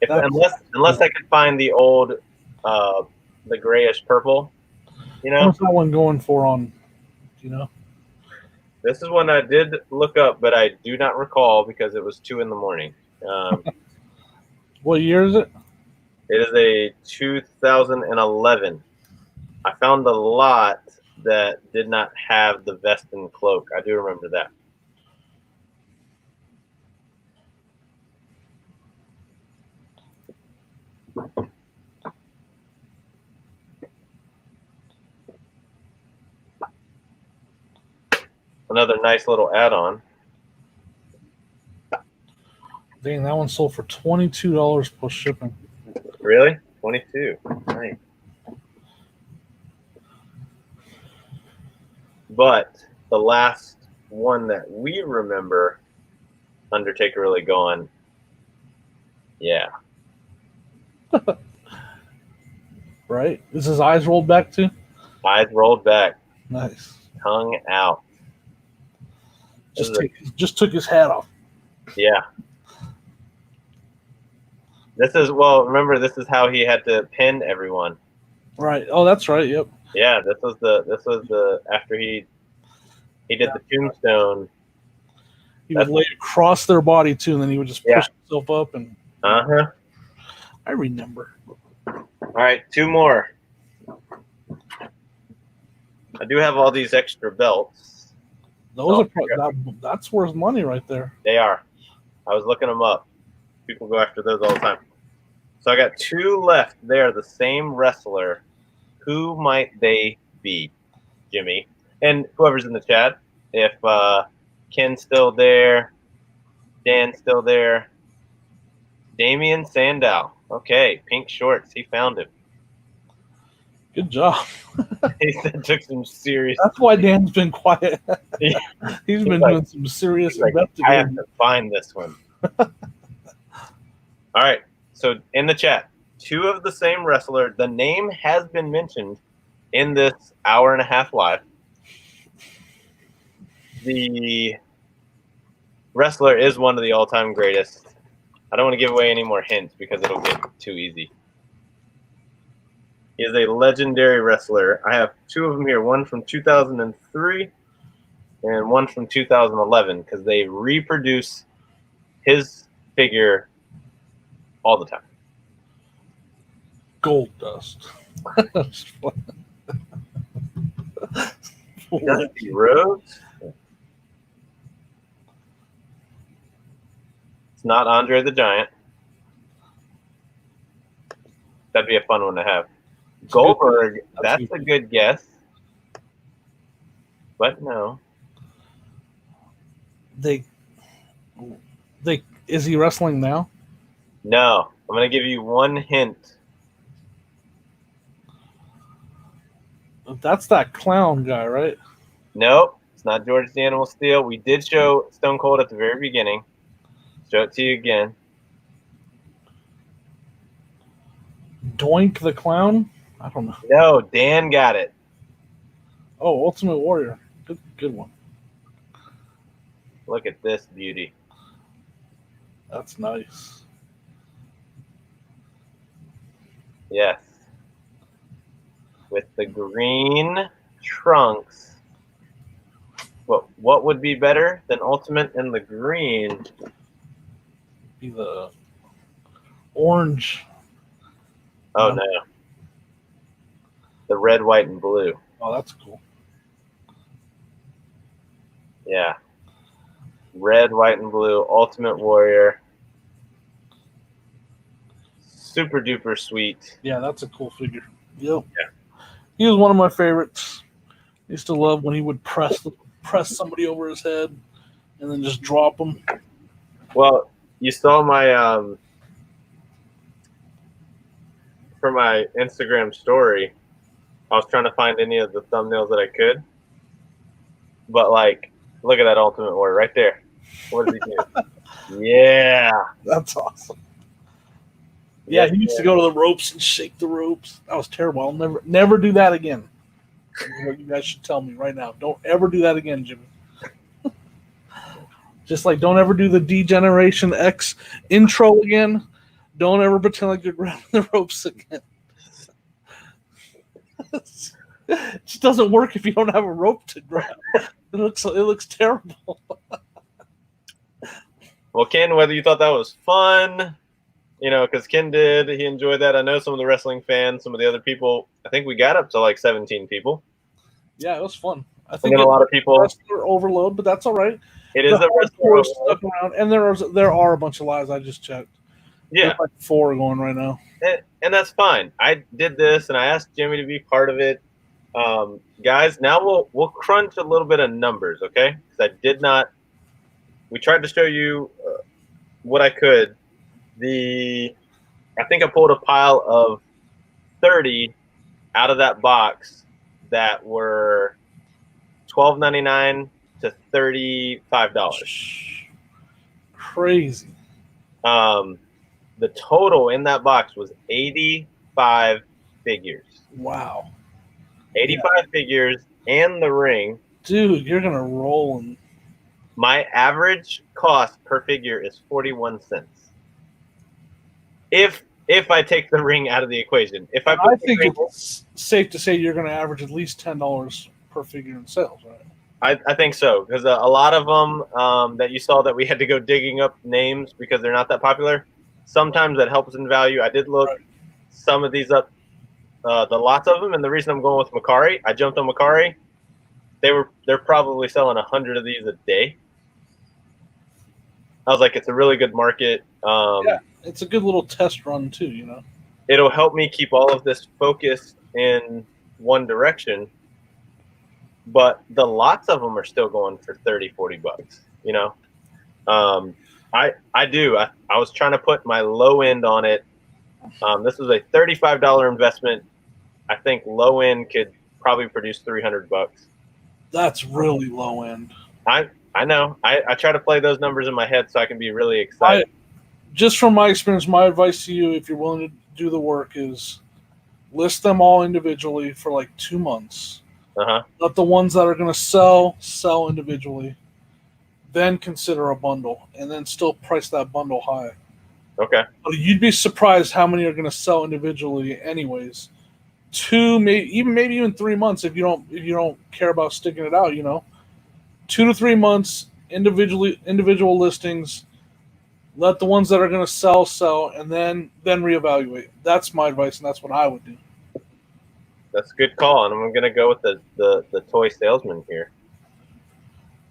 Unless I could find the old, the grayish purple, What's that one going for on, This is one I did look up, but I do not recall because it was 2 a.m. What year is it? It is a 2011. I found a lot that did not have the vest and cloak. I do remember that. Another nice little add-on. Dang, that one sold for $22 plus shipping. Really? 22. Nice. But the last one that we remember Undertaker really going, yeah. Right? Is his eyes rolled back too? Eyes rolled back. Nice. Tongue out. Just took his hat off. Yeah. Remember, this is how he had to pin everyone. Right. Oh, that's right. Yep. Yeah, this was the after he did the tombstone. He would lay across their body too, and then he would just push himself up and I remember. All right, 2 more. I do have all these extra belts. Those that's worth money right there. They are. I was looking them up. People go after those all the time. So I got 2 left there, the same wrestler. Who might they be, Jimmy? And whoever's in the chat, if Ken's still there, Dan's still there. Damian Sandow. Okay, pink shorts. He found him. Good job. He said took some serious. That's why Dan's been quiet. Yeah. He's been doing some serious I investigating. have to find this one. All right. So in the chat, 2 of the same wrestler. The name has been mentioned in this hour-and-a-half live. The wrestler is one of the all-time greatest. I don't want to give away any more hints because it'll get too easy. He is a legendary wrestler. I have 2 of them here, one from 2003 and one from 2011, because they reproduce his figure all the time. Gold Dust. Dusty Rhodes. It's not Andre the Giant. That'd be a fun one to have. Goldberg, that's a good guess. But no. Is he wrestling now? No. I'm going to give you one hint. That's that clown guy, right? Nope. It's not George the Animal Steel. We did show Stone Cold at the very beginning. Show it to you again. Doink the Clown? I don't know. No, Dan got it. Oh, Ultimate Warrior. Good one. Look at this beauty. That's nice. Yes. With the green trunks. What would be better than Ultimate in the green? Be the orange. Oh, no. The red, white, and blue. Oh, that's cool. Yeah. Red, white, and blue. Ultimate Warrior. Super duper sweet. Yeah, that's a cool figure. Yep. Yeah. He was one of my favorites. I used to love when he would press somebody over his head and then just drop them. Well, you saw my for my Instagram story. I was trying to find any of the thumbnails that I could, but like, look at that Ultimate Warrior right there. What does he do? Yeah, that's awesome. Yeah, he used to go to the ropes and shake the ropes. That was terrible. I'll never do that again. You guys should tell me right now. Don't ever do that again, Jimmy. Just like don't ever do the D-Generation X intro again. Don't ever pretend like you're grabbing the ropes again. It just doesn't work if you don't have a rope to grab. It looks terrible. Well, Ken, whether you thought that was fun, because Ken did, he enjoyed that. I know some of the wrestling fans, some of the other people. I think we got up to like 17 people. Yeah, it was fun. I think a lot of people wrestler overload, but that's all right. It is a wrestler stuck around, and there are a bunch of lives. I just checked. Yeah, there's like 4 going right now, and that's fine. I did this, and I asked Jimmy to be part of it. Guys, now we'll crunch a little bit of numbers, okay? Because I did not. We tried to show you what I could. I think I pulled a pile of 30 out of that box that were $12.99 to $35. Crazy. The total in that box was 85 figures. Wow. 85 figures and the ring. Dude, you're gonna roll. My average cost per figure is 41 cents. If I take the ring out of the equation, I think it's safe to say you're gonna average at least $10 per figure in sales, right? I think so, because a lot of them that you saw that we had to go digging up names because they're not that popular. Sometimes that helps in value. I did look some of these up, the lots of them, and the reason I'm going with Macari, I jumped on Macari. They're probably selling 100 of these a day. I was like, it's a really good market. Yeah, it's a good little test run too. It'll help me keep all of this focused in one direction. But the lots of them are still going for $30-$40, I do. I was trying to put my low end on it. This was a $35 investment. I think low end could probably produce $300. That's really low end. I know. I try to play those numbers in my head so I can be really excited. Just from my experience, my advice to you, if you're willing to do the work, is list them all individually for like 2 months. Let the ones that are going to sell individually. Then consider a bundle, and then still price that bundle high. Okay. But you'd be surprised how many are going to sell individually, anyways. 2, maybe even 3 months if you don't care about sticking it out. 2 to 3 months individual listings. Let the ones that are going to sell, and then reevaluate. That's my advice, and that's what I would do. That's a good call, and I'm going to go with the toy salesman here.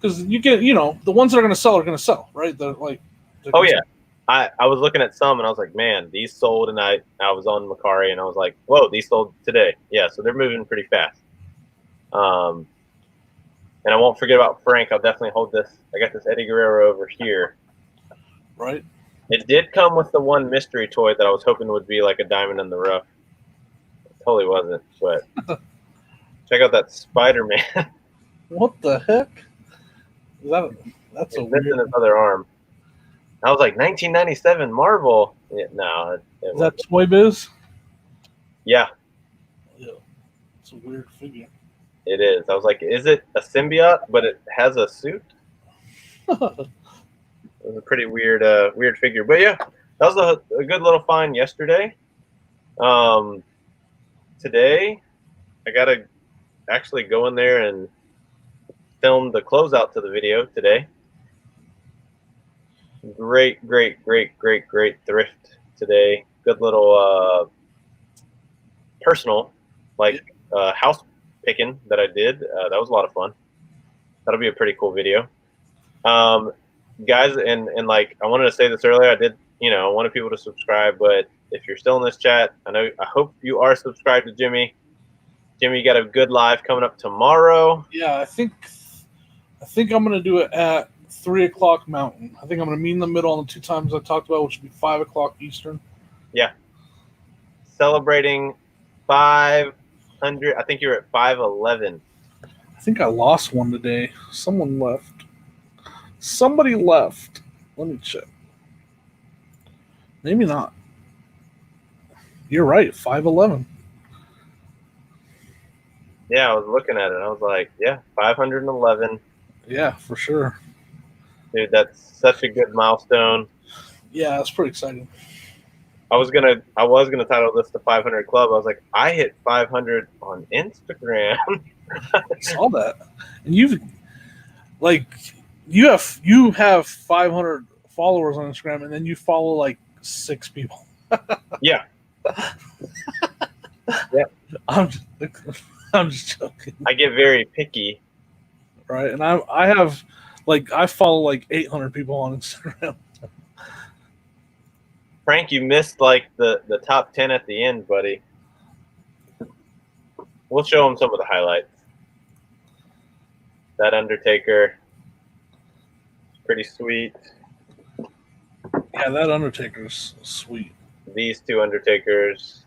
Because you get, the ones that are going to sell, right? They're oh yeah, I was looking at some and I was like, man, these sold, and I was on Macari and I was like, whoa, these sold today. Yeah, so they're moving pretty fast. And I won't forget about Frank. I'll definitely hold this. I got this Eddie Guerrero over here. Right. It did come with the one mystery toy that I was hoping would be like a diamond in the rough. It totally wasn't, but check out that Spider-Man. What the heck? That's a weird. Missing his other arm. I was like, 1997 Marvel. Yeah, no, Is that Toy Biz? Yeah. Yeah, it's a weird figure. It is. I was like, is it a symbiote, but it has a suit? It was a pretty weird figure. But yeah, that was a good little find yesterday. Today, I got to actually go in there and film the closeout to the video today. Great thrift today. Good little personal, house picking that I did. That was a lot of fun. That'll be a pretty cool video. Guys, and I wanted to say this earlier. I wanted people to subscribe, but if you're still in this chat, I hope you are subscribed to Jimmy. Jimmy, you got a good live coming up tomorrow. Yeah, I think I'm gonna do it at 3:00 Mountain. I think I'm gonna meet in the middle on the 2 times I talked about, which would be 5:00 Eastern. Yeah. Celebrating 500. I think you're at 511. I think I lost one today. Someone left. Somebody left. Let me check. Maybe not. You're right. 511. Yeah, I was looking at it. I was like, yeah, 511. Yeah, for sure. Dude, that's such a good milestone. Yeah, that's pretty exciting. I was gonna title this the 500 Club. I was like, I hit 500 on Instagram. I saw that, and you have 500 followers on Instagram, and then you follow like 6 people. Yeah. Yeah. I'm just joking. I get very picky. Right, and I have I follow like 800 people on Instagram. Frank, you missed the top 10 at the end, buddy. We'll show him some of the highlights. That Undertaker, pretty sweet. Yeah, that Undertaker's sweet. These 2 Undertakers,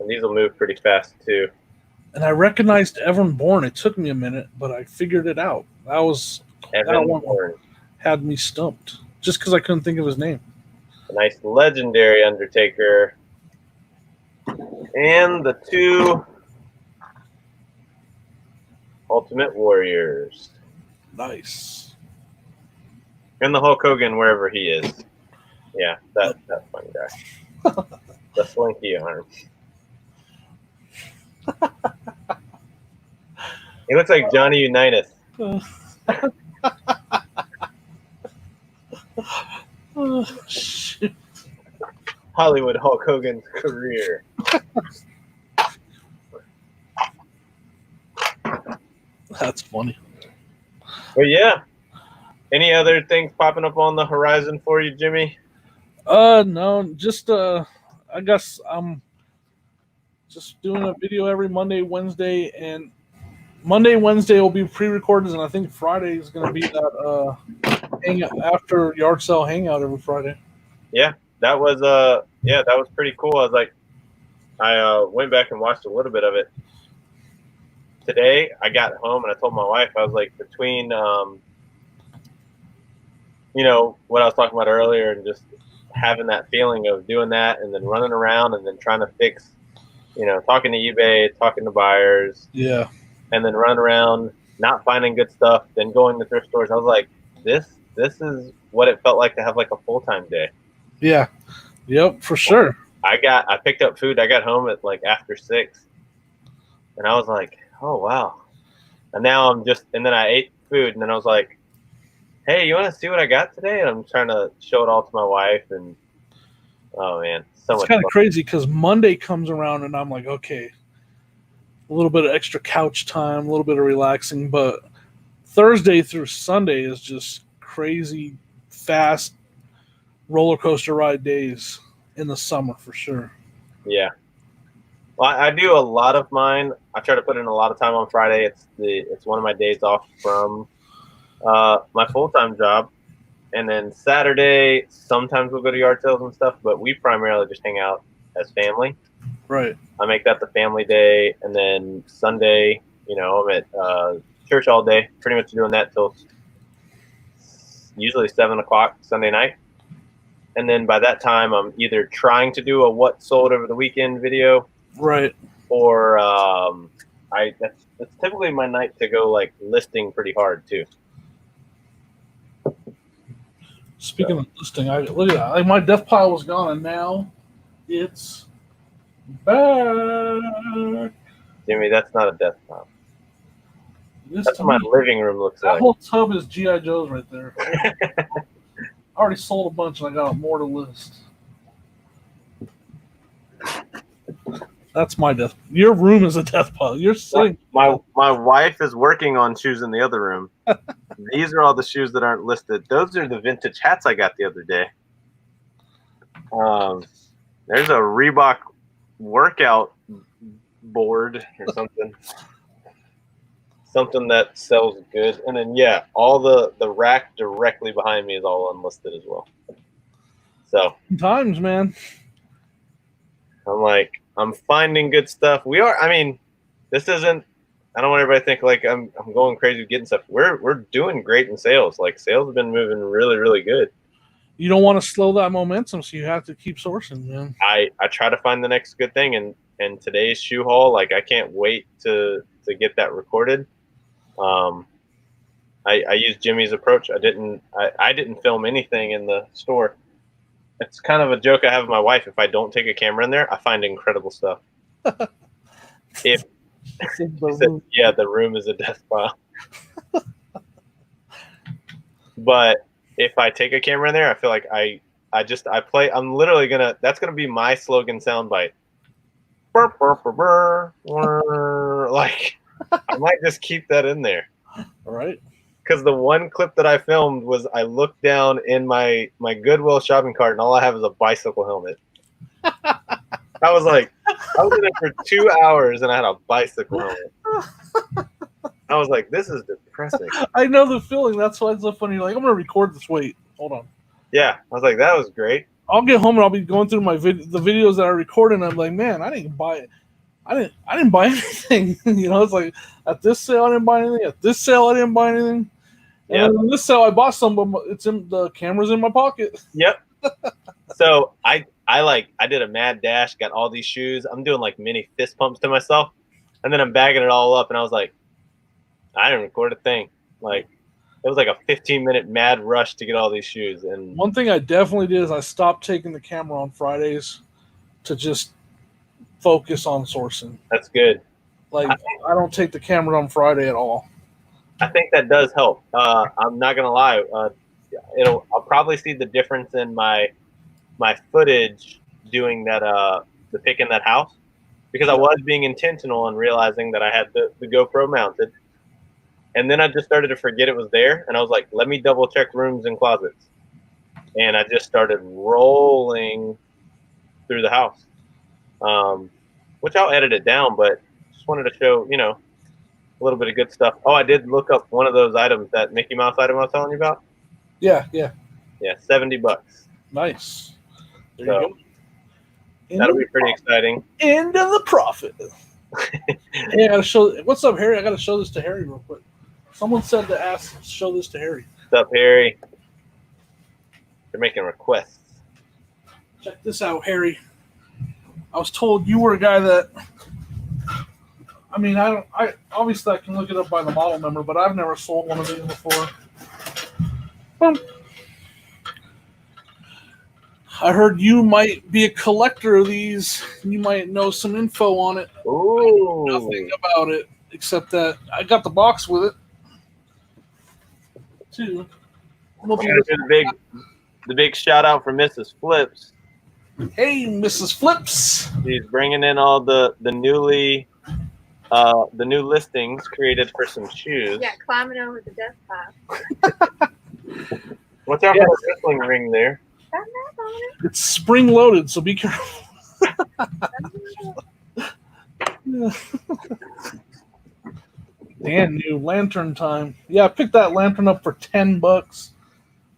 and these will move pretty fast too. And I recognized Evan Bourne. It took me a minute, but I figured it out. That one Bourne had me stumped just because I couldn't think of his name. A nice legendary Undertaker, and the 2 Ultimate Warriors. Nice. And the Hulk Hogan, wherever he is. Yeah, that fun guy. The slinky arm. He looks like Johnny Unitas. Oh, shit. Hollywood Hulk Hogan's career. That's funny. But yeah. Any other things popping up on the horizon for you, Jimmy? No, just I guess I'm just doing a video every Monday, Wednesday, and Monday, Wednesday will be pre-recorded, and I think Friday is going to be that hang out after yard sale hangout every Friday. Yeah, that was pretty cool. I was like, I went back and watched a little bit of it today. I got home and I told my wife, I was like, between what I was talking about earlier, and just having that feeling of doing that and then running around and then trying to fix, talking to eBay, talking to buyers, Yeah. and then running around not finding good stuff, then going to thrift stores. I was like, this is what it felt like to have like a full-time day. Yeah. Yep, for sure. I picked up food. I got home at like after 6, and I was like, oh wow. And now and then I ate food, and then I was like, hey, you want to see what I got today? And I'm trying to show it all to my wife, and oh man, so It's much kind fun. of crazy because Monday comes around and I'm like, okay, a little bit of extra couch time, a little bit of relaxing, but Thursday through Sunday is just crazy, fast roller coaster ride days in the summer for sure. Yeah. Well, I do a lot of mine. I try to put in a lot of time on Friday. It's one of my days off from my full-time job. And then Saturday, sometimes we'll go to yard sales and stuff, but we primarily just hang out as family. Right. I make that the family day. And then Sunday, I'm at church all day, pretty much doing that till usually 7 o'clock Sunday night. And then by that time, I'm either trying to do a what sold over the weekend video, right, or that's typically my night to go like listing pretty hard too. Speaking of listing, I look at that. Like my death pile was gone, and now it's back. Jimmy, that's not a death pile. This That's what my living room looks that like. whole tub is GI Joe's right there. I already sold a bunch, and I got more to list. That's my death. Your room is a death pile. You're sitting. My wife is working on shoes in the other room. These are all the shoes that aren't listed. Those are the vintage hats I got the other day. There's a Reebok workout board or something that sells good. And then all the rack directly behind me is all unlisted as well. So Times, man. I'm like, I'm finding good stuff. This isn't, I don't want everybody to think like I'm going crazy getting stuff. We're doing great in sales. Like sales have been moving really, really good. You don't want to slow that momentum, so you have to keep sourcing, man. I try to find the next good thing, and today's shoe haul, like I can't wait to get that recorded. I used Jimmy's approach. I didn't film anything in the store. It's kind of a joke I have with my wife. If I don't take a camera in there, I find incredible stuff. The room is a death pile. But if I take a camera in there, I feel like I'm literally that's gonna be my slogan soundbite. Like I might just keep that in there. All right. Because the one clip that I filmed was I looked down in my Goodwill shopping cart and all I have is a bicycle helmet. I was in it for 2 hours and I had a bicycle helmet. I was like, this is depressing. I know the feeling. That's why it's so funny. You're like, I'm going to record this. Wait, hold on. Yeah. I was like, that was great. I'll get home and I'll be going through the videos that I recorded and I'm like, man, I didn't buy it. I didn't buy anything. It's like at this sale I didn't buy anything. At this sale I didn't buy anything. And then on this sale I bought some, but the camera's in my pocket. Yep. So I did a mad dash, got all these shoes. I'm doing like mini fist pumps to myself, and then I'm bagging it all up. And I was like, I didn't record a thing. Like it was like a 15-minute mad rush to get all these shoes. And one thing I definitely did is I stopped taking the camera on Fridays to just focus on sourcing. That's good. Like I don't take the camera on Friday at all. I think that does help. I'm not gonna lie. I'll probably see the difference in my footage doing that. The pick in that house, because I was being intentional and realizing that I had the GoPro mounted, and then I just started to forget it was there, and I was like, let me double check rooms and closets, and I just started rolling through the house, which I'll edit it down, but just wanted to show a little bit of good stuff. Oh, I did look up one of those items, that Mickey Mouse item I was telling you about. Yeah, yeah. Yeah, $70. Nice. There So you go. that'll be pretty exciting. End of the profit. Hey, I gotta show. What's up, Harry? I gotta show this to Harry real quick. Someone said to show this to Harry. What's up, Harry? They're making requests. Check this out, Harry. I was told you were a guy that. I mean, I don't. I obviously I can look it up by the model number, but I've never sold one of these before. Boom. I heard you might be a collector of these. You might know some info on it. Ooh. Nothing about it except that I got the box with it too. The big shout out for Mrs. Flips. Hey, Mrs. Flips. She's bringing in all the new listings created for some shoes. Yeah, climbing over the desktop. Watch out for the wrestling ring there. It's spring loaded, so be careful. Damn new lantern time. Yeah, I picked that lantern up for $10.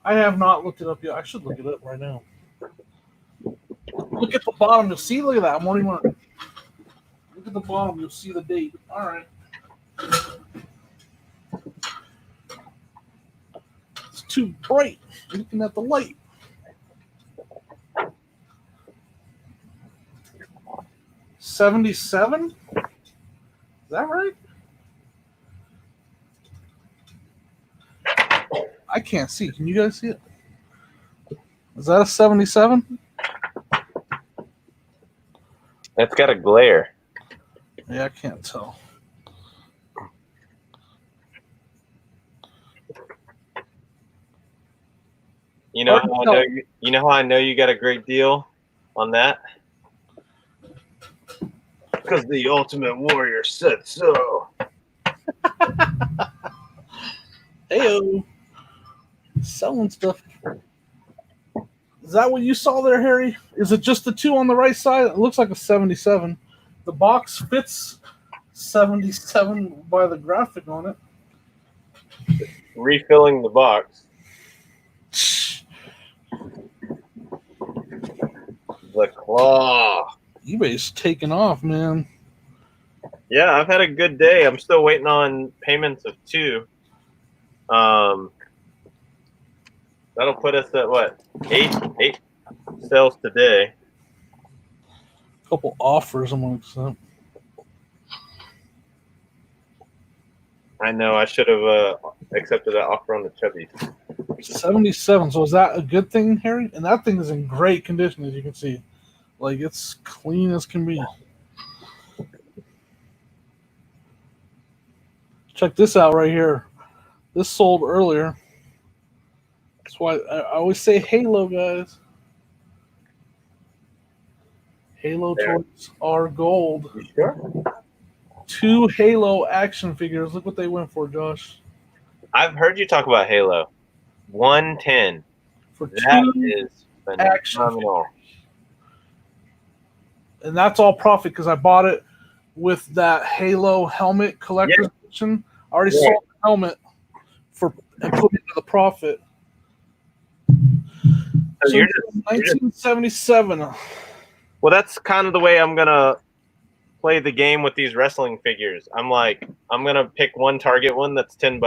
I have not looked it up yet. I should look it up right now. Look at the bottom. You'll see. Look at that. I'm already marking. Look at the bottom. You'll see the date. All right. It's too bright. I'm looking at the light. $77? Is that right? I can't see. Can you guys see it? Is that a 77? It's got a glare. Yeah, I can't tell. You know how I know you got a great deal on that? Because the Ultimate Warrior said so. Heyo. Selling stuff. Is that what you saw there, Harry? Is it just the two on the right side? It looks like a 77. The box fits 77 by the graphic on it. Refilling the box. The claw. eBay's taking off, man. Yeah, I've had a good day. I'm still waiting on payments of 2. That'll put us at what? 8 sales today. A couple offers I'm gonna accept. I know. I should have accepted that offer on the Chubbies. 77. So is that a good thing, Harry? And that thing is in great condition, as you can see. Like, it's clean as can be. Check this out right here. This sold earlier. That's why I always say Halo, guys. Halo toys are gold. You sure? 2 Halo action figures. Look what they went for, Josh. I've heard you talk about Halo. 110. For That 2 is action phenomenal. figures. And that's all profit because I bought it with that Halo helmet collector's edition. I already sold the helmet and put it into the profit. So you're just 1977. well, that's kind of the way I'm gonna play the game with these wrestling figures. I'm gonna pick one target one that's $10.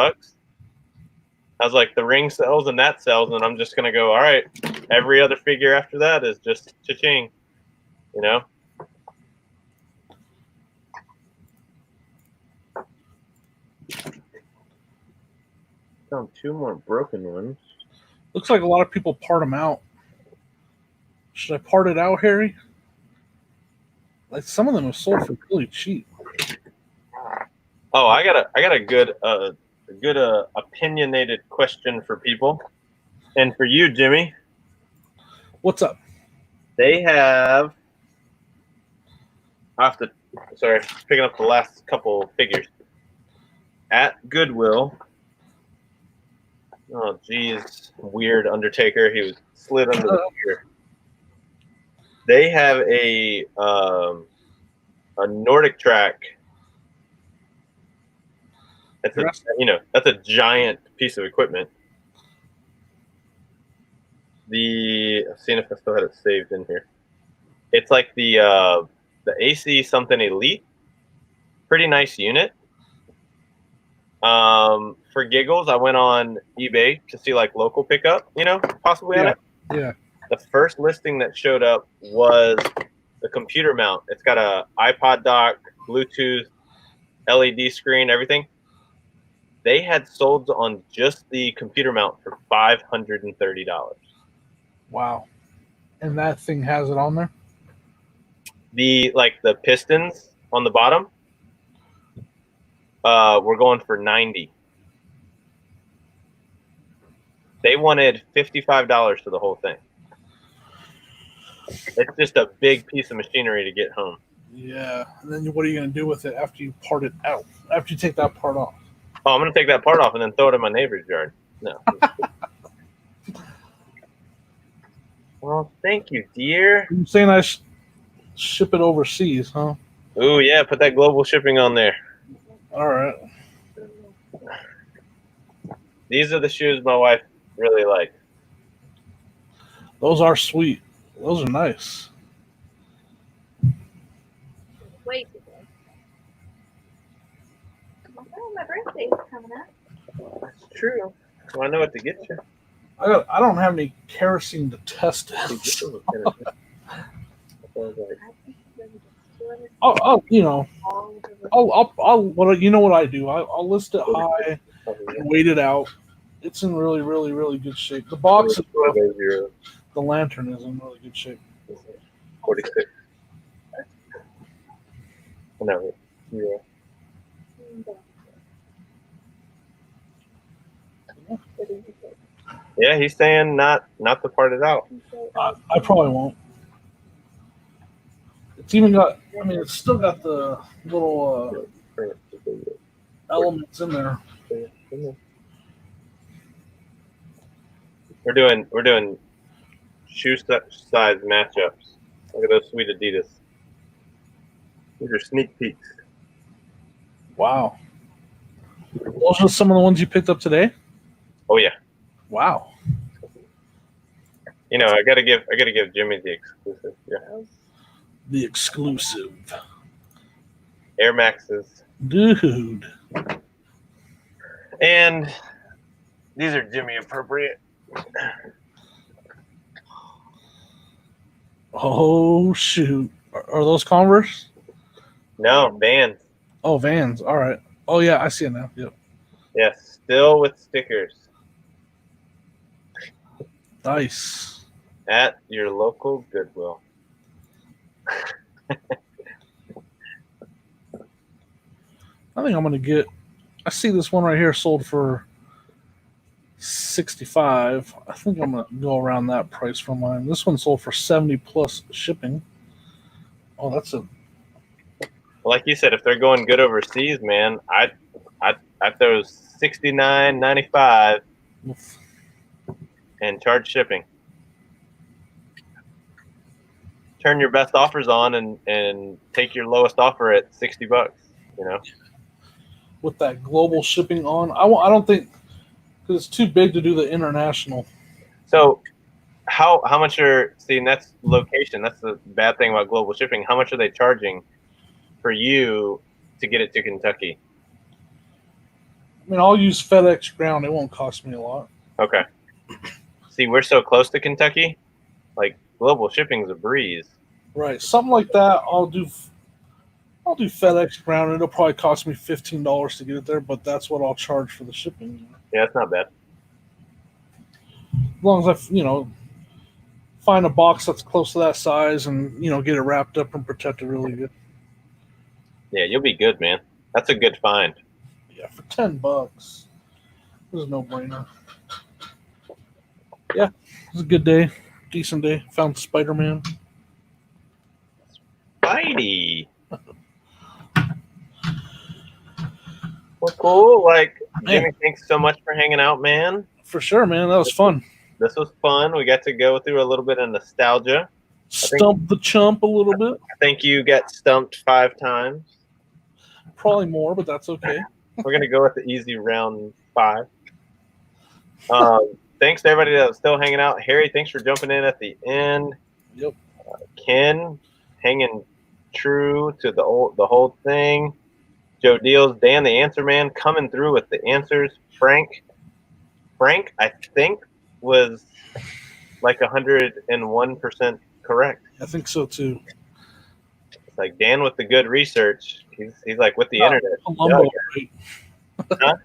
I was like, the ring sells and that sells, and I'm just gonna go, all right, every other figure after that is just cha-ching, you know. Found 2 more broken ones. Looks like a lot of people part them out. Should I part it out, Harry? Like, some of them are sold for really cheap. Oh, I got a good opinionated question for people, and for you, Jimmy. What's up? They have. Picking up the last couple figures at Goodwill. Oh, geez, weird Undertaker. He was slid under the ear. They have a Nordic track. That's a giant piece of equipment. I'm seeing if I still had it saved in here. It's like the AC something Elite. Pretty nice unit. For giggles, I went on eBay to see like local pickup, possibly on it. Yeah. The first listing that showed up was the computer mount. It's got a iPod dock, Bluetooth, LED screen, everything. They had sold on just the computer mount for $530. Wow. And that thing has it on there? The pistons on the bottom, we're going for $90. They wanted $55 for the whole thing. It's just a big piece of machinery to get home. Yeah. And then what are you going to do with it after you part it out? After you take that part off? Oh, I'm going to take that part off and then throw it in my neighbor's yard. No. Well, thank you, dear. You're saying I ship it overseas, huh? Ooh, yeah, put that global shipping on there. All right. These are the shoes my wife really likes. Those are sweet. Those are nice. Way too good. Oh, my birthday's coming up. That's true. Well, I know what to get you. I don't have any kerosene to test it. I'll you know what I do. I'll list it high and wait it out. It's in really, really, really good shape. The box is rough. The lantern is in really good shape. 46. No, yeah. Yeah, he's saying not to part it out. I probably won't. It's even got. I mean, it's still got the little elements in there. We're doing shoe size matchups. Look at those sweet Adidas. These are sneak peeks. Wow. Those are some of the ones you picked up today? Oh yeah. Wow. I gotta give Jimmy the exclusive. Yeah. The exclusive. Air Maxes. Dude. And these are Jimmy appropriate. Oh shoot. Are those Converse? No, Vans. Oh, Vans. All right. Oh yeah, I see it now. Yep. Yes, still with stickers. Nice. At your local Goodwill. I think I'm gonna get. I see this one right here sold for $65. I think I'm gonna go around that price for mine. This one sold for $70 plus shipping. Oh, that's a. Like you said, if they're going good overseas, man, I throw $69.95 and charge shipping. Turn your best offers on and take your lowest offer at $60. With that global shipping on, I don't think because it's too big to do the international. So, how much are seeing? That's location. That's the bad thing about global shipping. How much are they charging for you to get it to Kentucky? I mean, I'll use FedEx Ground. It won't cost me a lot. Okay. See, we're so close to Kentucky. Like global shipping's a breeze. Right, something like that. I'll do FedEx Ground. It'll probably cost me $15 to get it there, but that's what I'll charge for the shipping. Yeah, that's not bad. As long as I, find a box that's close to that size and get it wrapped up and protected really good. Yeah, you'll be good, man. That's a good find. Yeah, for $10, it was a no-brainer. Yeah, it was a good day, decent day. Found Spider-Man. Spidey. Well, cool. Like, Jimmy, thanks so much for hanging out, man. For sure, man. That was fun. This was fun. We got to go through a little bit of nostalgia. Stump the chump a little bit. I think you got stumped 5 times. Probably more, but that's okay. We're going to go with the easy round 5. thanks to everybody that was still hanging out. Harry, thanks for jumping in at the end. Yep. Ken, hanging true to the whole thing. Joe Deals, Dan, the answer man, coming through with the answers. Frank, I think was like 101% correct. I think so too. It's like Dan with the good research. He's like with the internet. Palumbo, Yeah. right? Huh?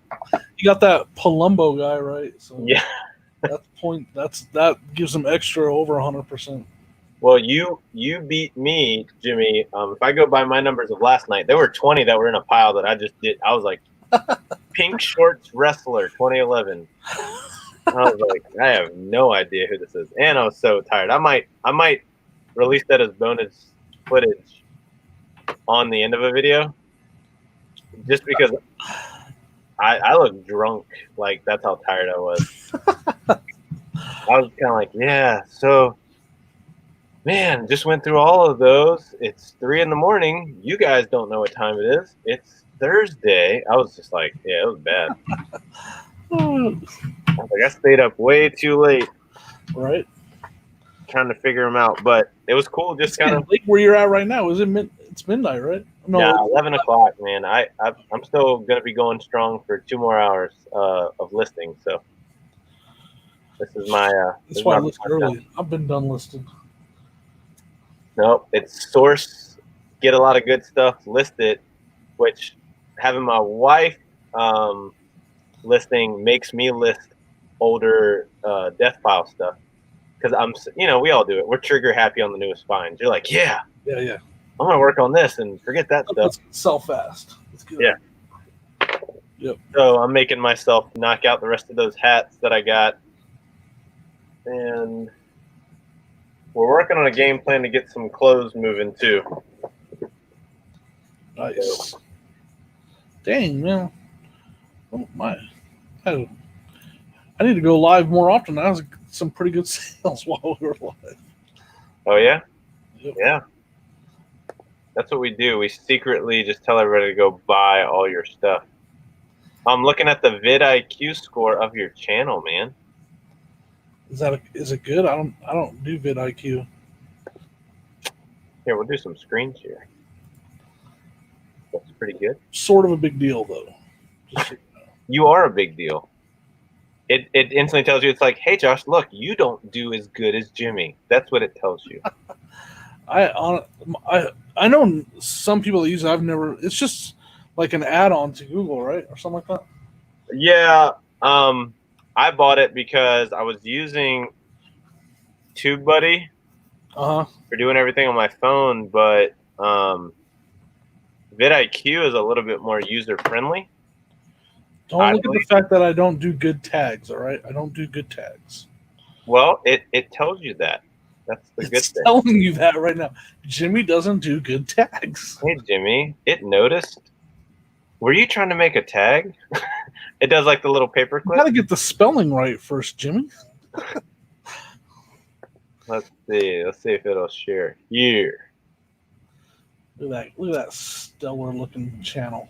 You got that Palumbo guy, right? So Yeah. that gives him extra over 100%. Well, you beat me, Jimmy. If I go by my numbers of last night, there were 20 that were in a pile that I just did. I was like, Pink Shorts Wrestler 2011. I was like, I have no idea who this is, and I was so tired. I might release that as bonus footage on the end of a video, just because I look drunk. Like, that's how tired I was. I was kind of like, yeah. So, man, just went through all of those. It's 3 a.m. You guys don't know what time it is. It's Thursday. I was just like, yeah, it was bad. I was like, I stayed up way too late, Right? trying to figure them out. But it was cool, just kind of late where you're at right now. Is it it's midnight, right? No, yeah, 11 o'clock, man. I'm still gonna be going strong for 2 more hours of listing. So this is my. That's why I listed early. I've been done listed. Nope, it's source. Get a lot of good stuff. List it, which having my wife listing makes me list older death file stuff, because we all do it. We're trigger happy on the newest finds. You're like, yeah, Yeah. I'm gonna work on this and forget that stuff. Let's sell fast. Let's get Yeah. Yep. So I'm making myself knock out the rest of those hats that I got, and we're working on a game plan to get some clothes moving too. Nice. Dang, man. Oh my. I need to go live more often. That was some pretty good sales while we were live. Oh yeah? Yep. Yeah. That's what we do. We secretly just tell everybody to go buy all your stuff. I'm looking at the vidIQ score of your channel, man. Is it good? I don't do vidIQ. Here, we'll do some screen share. That's pretty good. Sort of a big deal though. Just so you know. You are a big deal. It instantly tells you, it's like, hey Josh, look, you don't do as good as Jimmy. That's what it tells you. I know some people that use it. I've never. It's just like an add-on to Google, right, or something like that. Yeah, I bought it because I was using TubeBuddy for doing everything on my phone, but vidIQ is a little bit more user-friendly. Don't look at the fact that I don't do good tags, all right? I don't do good tags. Well, it tells you that. That's the good It's thing. telling you that right now. Jimmy doesn't do good tags. Hey, Jimmy, it noticed. Were you trying to make a tag? It does like the little paperclip. You gotta get the spelling right first, Jimmy. Let's see. Let's see if it'll share here. Look at that stellar looking channel.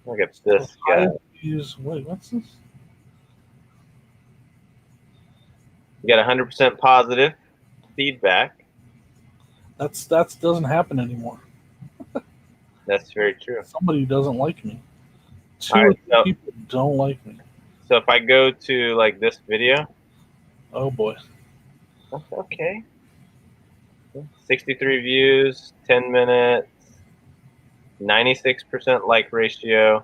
Look at this guy. Wait, what's this? You got 100% positive feedback. That doesn't happen anymore. That's very true. Somebody doesn't like me. All right, Two people don't like me. So if I go to like this video, Oh boy. that's okay. 63 views, 10 minutes, 96% like ratio.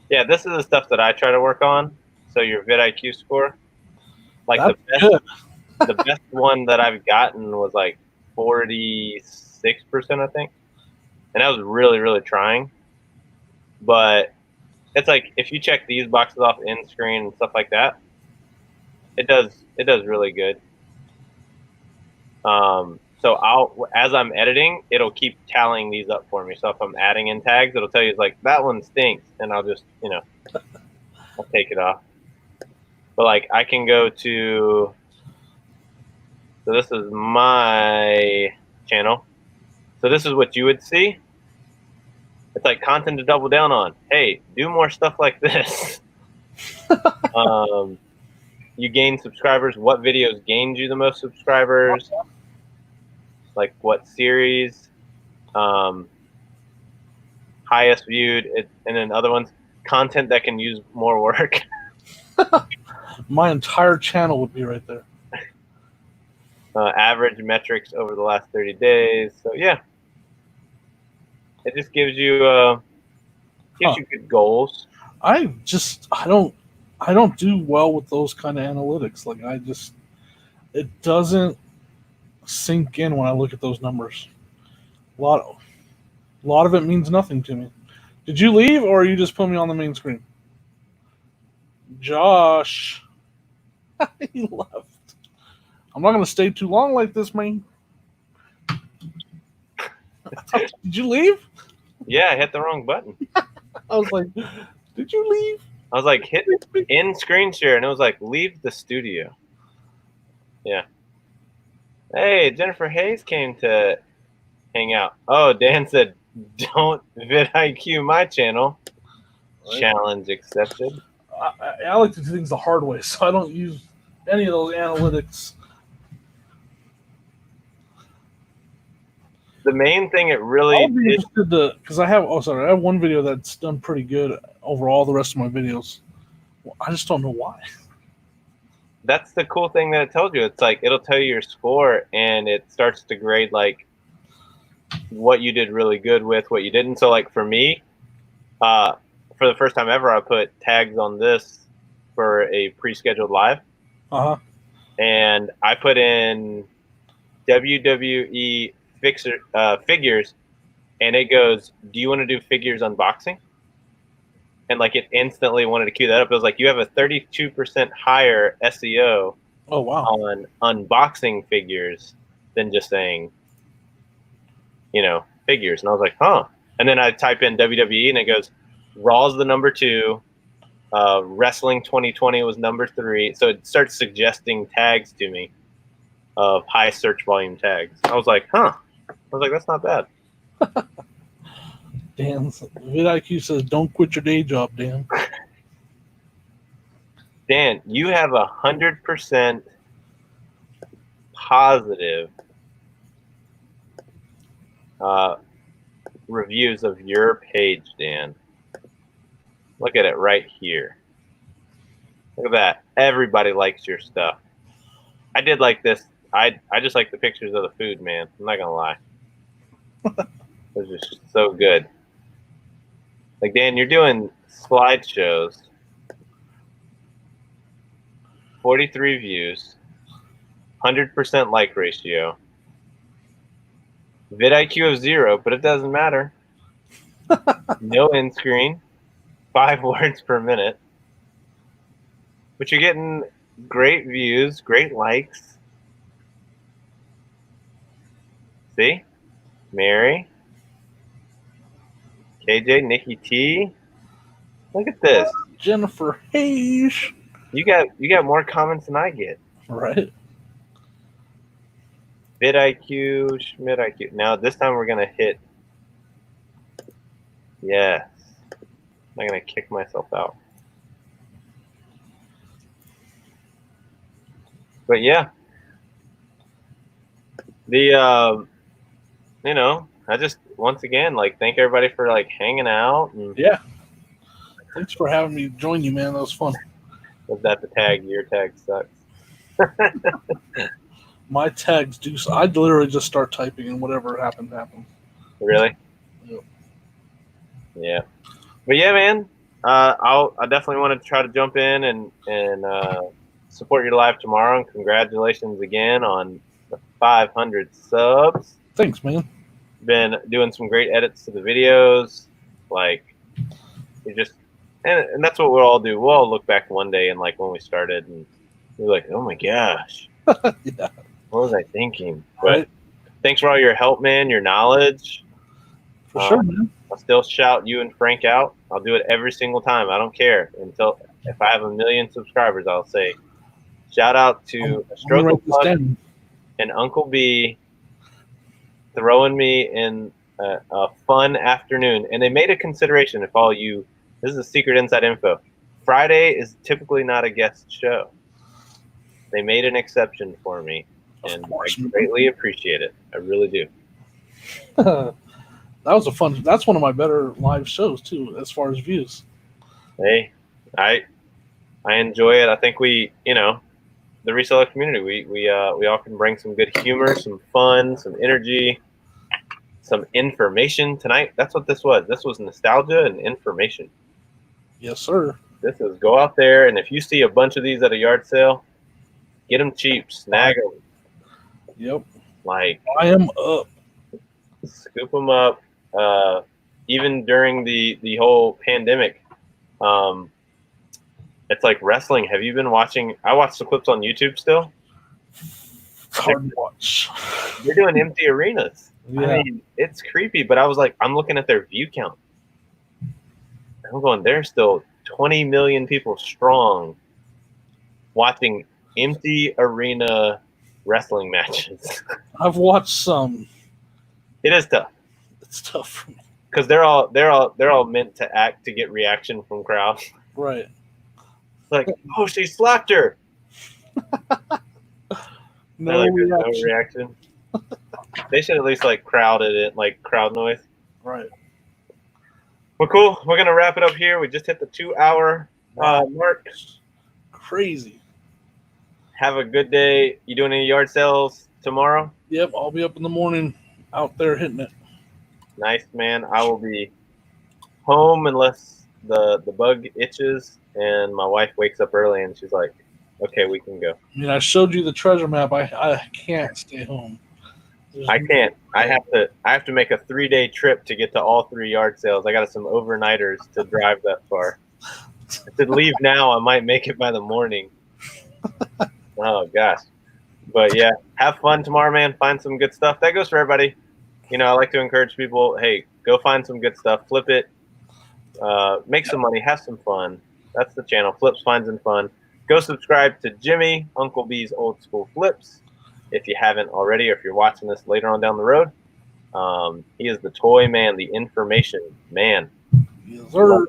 Yeah, this is the stuff that I try to work on. So your vidIQ score, like the best one that I've gotten was like 46%, I think, and I was really, really trying. But it's like if you check these boxes off end screen and stuff like that, it does really good. So as I'm editing, it'll keep tallying these up for me. So if I'm adding in tags, it'll tell you it's like that one stinks, and I'll just I'll take it off. But like I can go to, so this is my channel. So this is what you would see. It's like content to double down on. Hey, do more stuff like this. you gain subscribers, what videos gained you the most subscribers, like what series, highest viewed, and then other ones, content that can use more work. My entire channel would be right there. Average metrics over the last 30 days. So yeah, it just gives you good goals. I don't do well with those kind of analytics. Like it doesn't sink in when I look at those numbers. A lot of it means nothing to me. Did you leave, or you just put me on the main screen? Josh, he left. I'm not going to stay too long like this, man. Did you leave? Yeah, I hit the wrong button. I was like, did you leave? I was like, hit in screen share, and it was like, leave the studio. Yeah. Hey, Jennifer Hayes came to hang out. Oh, Dan said, don't vidIQ my channel. Right. Challenge accepted. I like to do things the hard way, so I don't use any of those analytics. The main thing it really I'll be interested to, because I have one video that's done pretty good over all the rest of my videos. Well, I just don't know why. That's the cool thing that it tells you. It's like it'll tell you your score, and it starts to grade like what you did really good with, what you didn't. So like for me, for the first time ever, I put tags on this for a pre-scheduled live. And I put in WWE Figures, and it goes, do you want to do figures unboxing? And like it instantly wanted to cue that up. It was like, you have a 32% higher SEO on unboxing figures than just saying, figures. And I was like, huh. And then I type in WWE, and it goes, Raw's the number 2. Wrestling 2020 was number 3. So it starts suggesting tags to me of high search volume tags. I was like, huh. I was like, that's not bad. Dan, vidIQ says, don't quit your day job, Dan. Dan, you have 100% positive reviews of your page, Dan. Look at it right here. Look at that. Everybody likes your stuff. I did like this. I just like the pictures of the food, man. I'm not gonna lie. It was just so good. Like, Dan, you're doing slideshows. 43 views. 100% like ratio. vidIQ of 0, but it doesn't matter. No end screen. 5 words per minute. But you're getting great views, great likes. See? Mary. KJ, Nikki T. Look at this. Jennifer Hayes. You got more comments than I get. Right. vidIQ, SchmidIQ. Now this time we're gonna hit. Yes. I'm not gonna kick myself out. But yeah. I just once again thank everybody for hanging out. And yeah. Thanks for having me join you, man. That was fun. Was that the tag? Your tag sucks. My tags do. I literally just start typing, and whatever happened. Really? Yep. Yeah. But yeah, man. I definitely want to try to jump in and support your live tomorrow. And congratulations again on the 500 subs. Thanks, man. Been doing some great edits to the videos. And that's what we'll all do. We'll all look back one day and when we started, and we're like, oh my gosh. Yeah. What was I thinking? But thanks for all your help, man, your knowledge. For sure, man. I'll still shout you and Frank out. I'll do it every single time. I don't care. If I have 1 million subscribers, I'll say, shout out to Stroke and Uncle B throwing me in a fun afternoon. And they made a consideration if all you, this is a secret inside info. Friday is typically not a guest show. They made an exception for me, and Of course. I greatly appreciate it. I really do. That was a fun. That's one of my better live shows too, as far as views. Hey, I enjoy it. I think we, the reseller community, we all can bring some good humor, some fun, some energy, some information tonight. That's what this was. This was nostalgia and information. Yes, sir. This is go out there, and if you see a bunch of these at a yard sale, get them cheap, snag them, Yep. like I am up. scoop them up. Even during the whole pandemic, it's like wrestling. Have you been watching? I watch the clips on YouTube still. It's hard to watch. They're doing empty arenas. Yeah. I mean, it's creepy, but I was like, I'm looking at their view count. I'm going, they're still 20 million people strong watching empty arena wrestling matches. I've watched some. It is tough It's tough for me. because they're all meant to act to get reaction from crowds. Right. Like, oh, she slapped her. No Like, reaction. no reaction. They should at least like crowded it, like crowd noise. Right. Well, cool. We're gonna wrap it up here. We just hit the 2-hour mark. Crazy. Have a good day. You doing any yard sales tomorrow? Yep, I'll be up in the morning out there hitting it. Nice, man. I will be home unless the bug itches and my wife wakes up early and she's like, okay, we can go. I mean, I showed you the treasure map. I can't stay home. I can't. I have to make a 3-day trip to get to all 3 yard sales. I got some overnighters to drive that far. If I leave now, I might make it by the morning. Oh gosh. But yeah, have fun tomorrow, man. Find some good stuff. That goes for everybody. I like to encourage people, hey, go find some good stuff, flip it, make some money, have some fun. That's the channel, Flips, Finds, and Fun. Go subscribe to Jimmy, Uncle B's Old School Flips, if you haven't already, or if you're watching this later on down the road. He is the toy man, the information man. Yes, sir.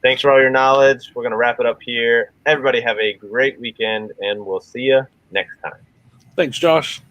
Thanks for all your knowledge. We're going to wrap it up here. Everybody have a great weekend, and we'll see you next time. Thanks, Josh.